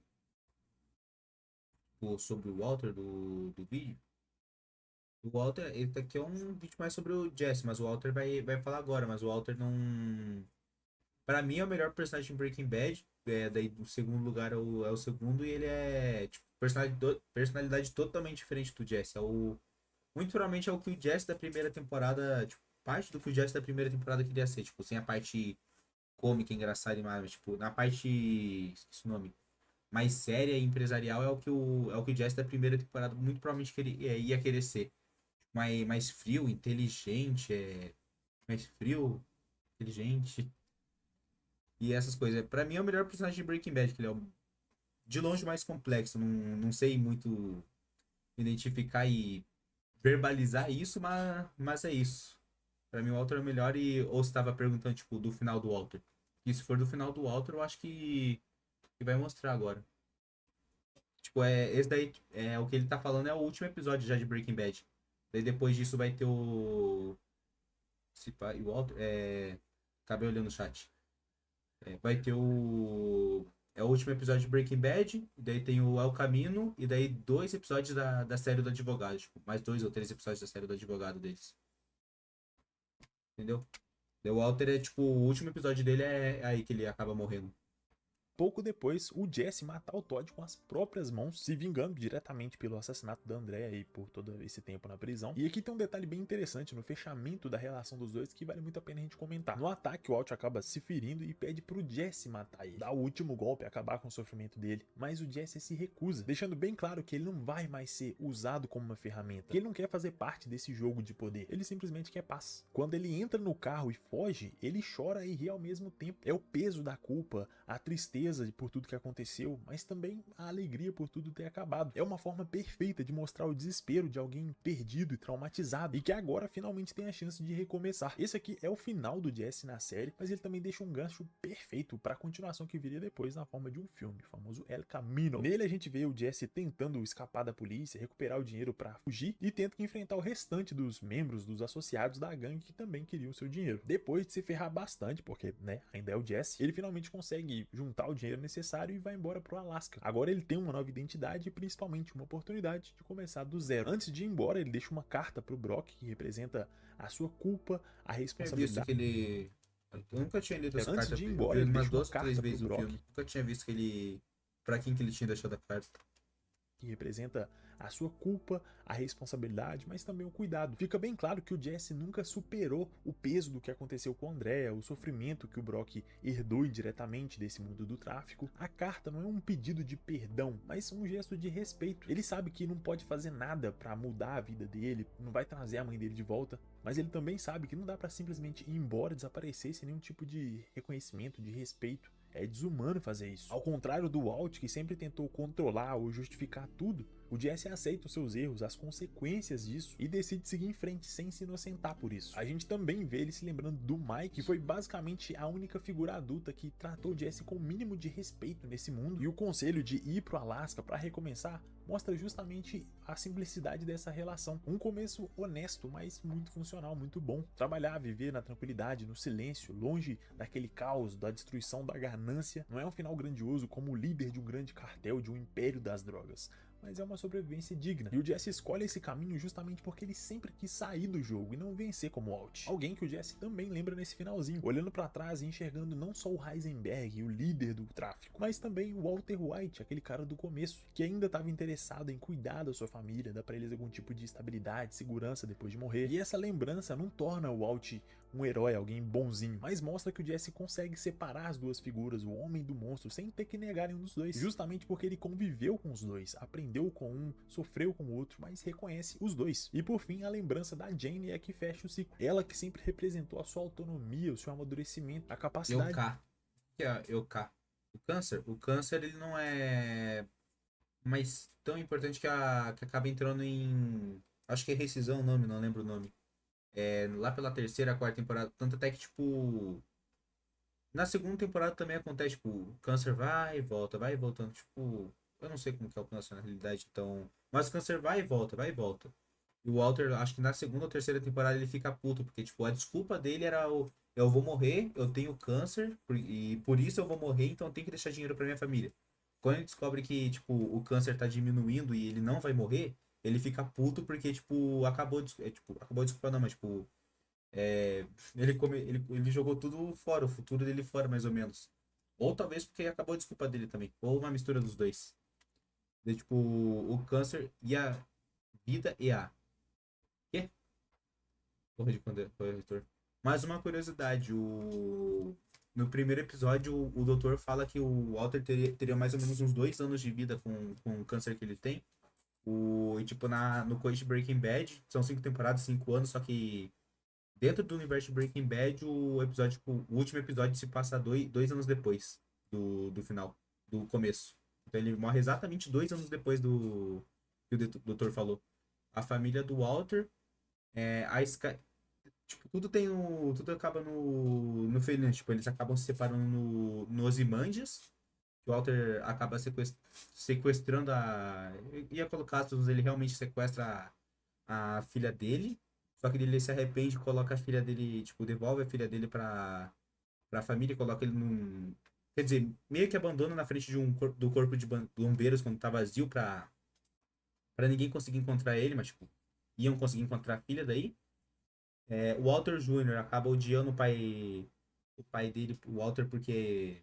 Sobre o Walter do vídeo? O Walter, esse aqui é um vídeo mais sobre o Jesse, mas o Walter vai falar agora, mas o Walter não... Pra mim é o melhor personagem em Breaking Bad, daí o segundo lugar é o segundo, e ele é, tipo, personalidade totalmente diferente do Jesse. Muito provavelmente é o que o Jesse da primeira temporada, tipo, parte do que o Jesse da primeira temporada queria ser, tipo, sem a parte cômica, engraçada e mais, tipo, na parte, esqueci o nome, mais séria e empresarial é o que o Jesse da primeira temporada muito provavelmente ia querer ser. Mais frio, inteligente, mais frio, inteligente e essas coisas. Pra mim é o melhor personagem de Breaking Bad, que ele é de longe mais complexo. Não sei muito identificar e verbalizar isso, mas é isso. Pra mim o Walter é o melhor ou você tava perguntando, tipo, do final do Walter. E se for do final do Walter, eu acho que vai mostrar agora. Tipo, esse daí, o que ele tá falando é o último episódio já de Breaking Bad. Daí depois disso vai ter o... Se pá, e o Walter... Acabei olhando o chat. Vai ter o... É o último episódio de Breaking Bad, e daí tem o El Camino, e daí 2 episódios da série do advogado. Tipo, mais 2 ou 3 episódios da série do advogado deles. Entendeu? The Walter é tipo, o último episódio dele é aí que ele acaba morrendo. Pouco depois, o Jesse mata o Todd com as próprias mãos, se vingando diretamente pelo assassinato da Andrea e por todo esse tempo na prisão. E aqui tem um detalhe bem interessante no fechamento da relação dos dois que vale muito a pena a gente comentar. No ataque, o Walt acaba se ferindo e pede pro Jesse matar ele, dar o último golpe, acabar com o sofrimento dele. Mas o Jesse se recusa, deixando bem claro que ele não vai mais ser usado como uma ferramenta, que ele não quer fazer parte desse jogo de poder, ele simplesmente quer paz. Quando ele entra no carro e foge, ele chora e ri ao mesmo tempo. É o peso da culpa, a tristeza por tudo que aconteceu, mas também a alegria por tudo ter acabado. É uma forma perfeita de mostrar o desespero de alguém perdido e traumatizado e que agora finalmente tem a chance de recomeçar. Esse aqui é o final do Jesse na série, mas ele também deixa um gancho perfeito para a continuação que viria depois na forma de um filme, o famoso El Camino. Nele a gente vê o Jesse tentando escapar da polícia, recuperar o dinheiro para fugir e tenta enfrentar o restante dos membros, dos associados da gangue que também queriam seu dinheiro. Depois de se ferrar bastante, porque, né, ainda é o Jesse, ele finalmente consegue juntar o dinheiro necessário e vai embora pro Alasca. Agora ele tem uma nova identidade e principalmente uma oportunidade de começar do zero. Antes de ir embora, ele deixa uma carta pro Brock que representa a sua culpa, a Eu tinha visto responsabilidade. que ele. Eu nunca tinha lido essa Antes carta. de ir Eu embora, vi ele umas deixa uma 2 ou 3 carta pro vezes o Brock filme. Nunca tinha visto que ele. Pra quem que ele tinha deixado a carta. que representa a sua culpa, a responsabilidade, mas também o cuidado. Fica bem claro que o Jesse nunca superou o peso do que aconteceu com o Andrea, o sofrimento que o Brock herdou indiretamente desse mundo do tráfico. A carta não é um pedido de perdão, mas um gesto de respeito. Ele sabe que não pode fazer nada para mudar a vida dele, não vai trazer a mãe dele de volta, mas ele também sabe que não dá para simplesmente ir embora, desaparecer sem nenhum tipo de reconhecimento, de respeito. É desumano fazer isso. Ao contrário do Walt, que sempre tentou controlar ou justificar tudo, o Jesse aceita os seus erros, as consequências disso e decide seguir em frente sem se inocentar por isso. A gente também vê ele se lembrando do Mike, que foi basicamente a única figura adulta que tratou o Jesse com o mínimo de respeito nesse mundo, e o conselho de ir pro Alasca para recomeçar mostra justamente a simplicidade dessa relação. Um começo honesto, mas muito funcional, muito bom. Trabalhar, viver na tranquilidade, no silêncio, longe daquele caos, da destruição, da ganância. Não é um final grandioso como o líder de um grande cartel, de um império das drogas, mas é uma sobrevivência digna. E o Jesse escolhe esse caminho justamente porque ele sempre quis sair do jogo e não vencer como Walt. Alguém que o Jesse também lembra nesse finalzinho, olhando para trás e enxergando não só o Heisenberg, o líder do tráfico, mas também o Walter White, aquele cara do começo, que ainda estava interessado em cuidar da sua família, dar para eles algum tipo de estabilidade, segurança depois de morrer. E essa lembrança não torna o Walt um herói, alguém bonzinho, mas mostra que o Jesse consegue separar as duas figuras, o homem do monstro, sem ter que negar nenhum dos dois, justamente porque ele conviveu com os dois, aprendeu com um, sofreu com o outro, mas reconhece os dois. E por fim, a lembrança da Jane é que fecha o ciclo. Ela que sempre representou a sua autonomia, o seu amadurecimento, a capacidade... EUK. Que é EUK? O câncer ele não é mais tão importante que acaba entrando em. Acho que é rescisão o nome, não lembro o nome. É, lá pela terceira, quarta temporada. Tanto até que, tipo. Na segunda temporada também acontece, tipo, o câncer vai e volta, vai e voltando. Tipo, eu não sei como que é o câncer na realidade, então. Mas o câncer vai e volta, vai e volta. E o Walter, acho que na segunda ou terceira temporada ele fica puto, porque, tipo, a desculpa dele era o. Eu vou morrer, eu tenho câncer, e por isso eu vou morrer, então eu tenho que deixar dinheiro pra minha família. Quando ele descobre que, tipo, o câncer tá diminuindo e ele não vai morrer, ele fica puto porque, tipo, acabou de desculpa não, mas, tipo, ele jogou tudo fora, o futuro dele fora, mais ou menos. Ou talvez porque acabou a desculpa dele também. Ou uma mistura dos dois. De, tipo, o câncer e a vida e a. Quê? Corretor. Mais uma curiosidade, no primeiro episódio, o doutor fala que o Walter teria mais ou menos uns 2 anos de vida com o câncer que ele tem. E tipo, no coach Breaking Bad, são 5 temporadas, 5 anos, só que dentro do universo de Breaking Bad, o último episódio se passa 2 anos depois do final, do começo. Então ele morre exatamente 2 anos depois do que o doutor falou. A família do Walter, a Sky, tipo, tudo acaba no Feliz, tipo, eles acabam se separando no Ozymandias, que o Walter acaba sequestrando a... Ia colocar aspas, ele realmente sequestra a filha dele, só que ele se arrepende, coloca a filha dele, tipo, devolve a filha dele pra família e coloca ele num... Quer dizer, meio que abandona na frente do corpo de bombeiros quando tá vazio pra ninguém conseguir encontrar ele, mas, tipo, iam conseguir encontrar a filha daí. O Walter Jr. acaba odiando o pai dele, o Walter, porque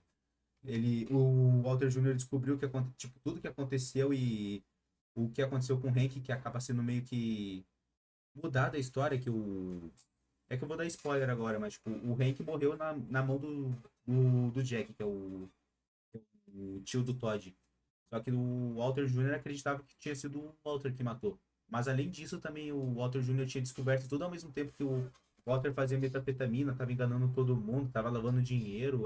o Walter Jr. descobriu tipo, tudo que aconteceu e o que aconteceu com o Hank, que acaba sendo meio que mudada a história, É que eu vou dar spoiler agora, mas tipo, o Hank morreu na mão do Jack, que é o tio do Todd. Só que o Walter Jr. acreditava que tinha sido o Walter que matou. Mas além disso, também o Walter Jr. tinha descoberto tudo ao mesmo tempo que o Walter fazia metanfetamina, tava enganando todo mundo, tava lavando dinheiro,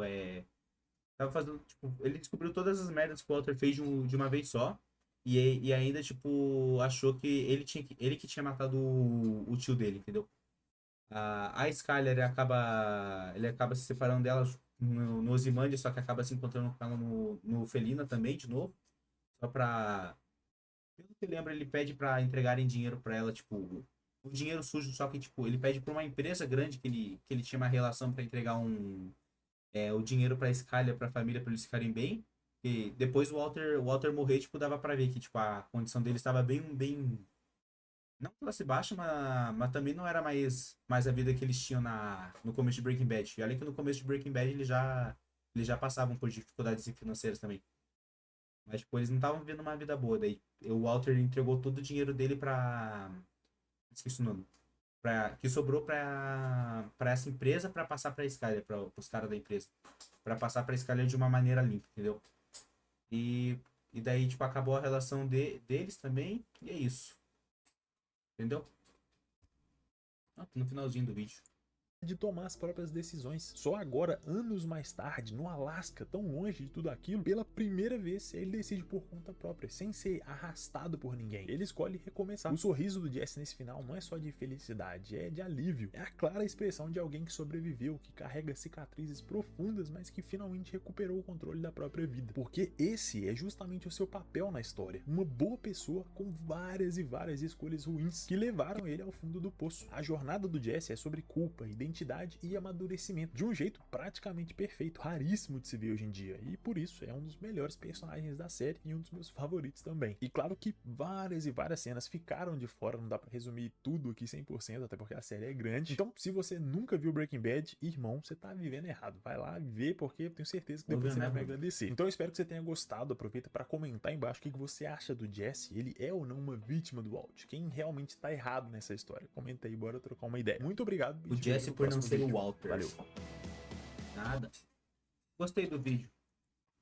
tava fazendo, tipo, ele descobriu todas as merdas que o Walter fez de uma vez só. E ainda, tipo, achou que ele que tinha matado o tio dele, entendeu? A Skyler ele acaba se separando dela no Ozymandias, só que acaba se encontrando com ela no Felina também, de novo. Só pra. Pelo que eu lembro, ele pede pra entregarem dinheiro pra ela, tipo, o dinheiro sujo, só que, tipo, ele pede pra uma empresa grande que ele tinha uma relação pra entregar o dinheiro pra Skyler, pra família, pra eles ficarem bem. E depois o Walter morrer, tipo, dava pra ver que, tipo, a condição dele estava bem, não classe baixa, mas também não era mais a vida que eles tinham no começo de Breaking Bad. E olha que no começo de Breaking Bad eles já passavam por dificuldades financeiras também. Mas, tipo, eles não estavam vivendo uma vida boa. Daí o Walter entregou todo o dinheiro dele pra. Esqueci o nome. Que sobrou pra essa empresa pra passar pra Skyler, pros caras da empresa. Pra passar pra Skyler de uma maneira limpa, entendeu? E, e daí, tipo, acabou a relação deles também. E é isso. Entendeu? No finalzinho do vídeo. De tomar as próprias decisões. Só agora, anos mais tarde, no Alasca, tão longe de tudo aquilo, pela primeira vez ele decide por conta própria, sem ser arrastado por ninguém. Ele escolhe recomeçar. O sorriso do Jesse nesse final não é só de felicidade, é de alívio. É a clara expressão de alguém que sobreviveu, que carrega cicatrizes profundas, mas que finalmente recuperou o controle da própria vida. Porque esse é justamente o seu papel na história. Uma boa pessoa com várias e várias escolhas ruins que levaram ele ao fundo do poço. A jornada do Jesse é sobre culpa, identidade e amadurecimento, de um jeito praticamente perfeito, raríssimo de se ver hoje em dia, e por isso é um dos melhores personagens da série e um dos meus favoritos também. E claro que várias e várias cenas ficaram de fora, não dá pra resumir tudo aqui 100%, até porque a série é grande. Então, se você nunca viu Breaking Bad, irmão, você tá vivendo errado. Vai lá ver, porque eu tenho certeza que depois você vai me agradecer. Então eu espero que você tenha gostado, aproveita para comentar embaixo o que você acha do Jesse, ele é ou não uma vítima do Walt? Quem realmente tá errado nessa história? Comenta aí, bora trocar uma ideia. Muito obrigado e O te vejo Jesse no por não próximo ser o vídeo. Walter. Valeu! Nada. Gostei do vídeo.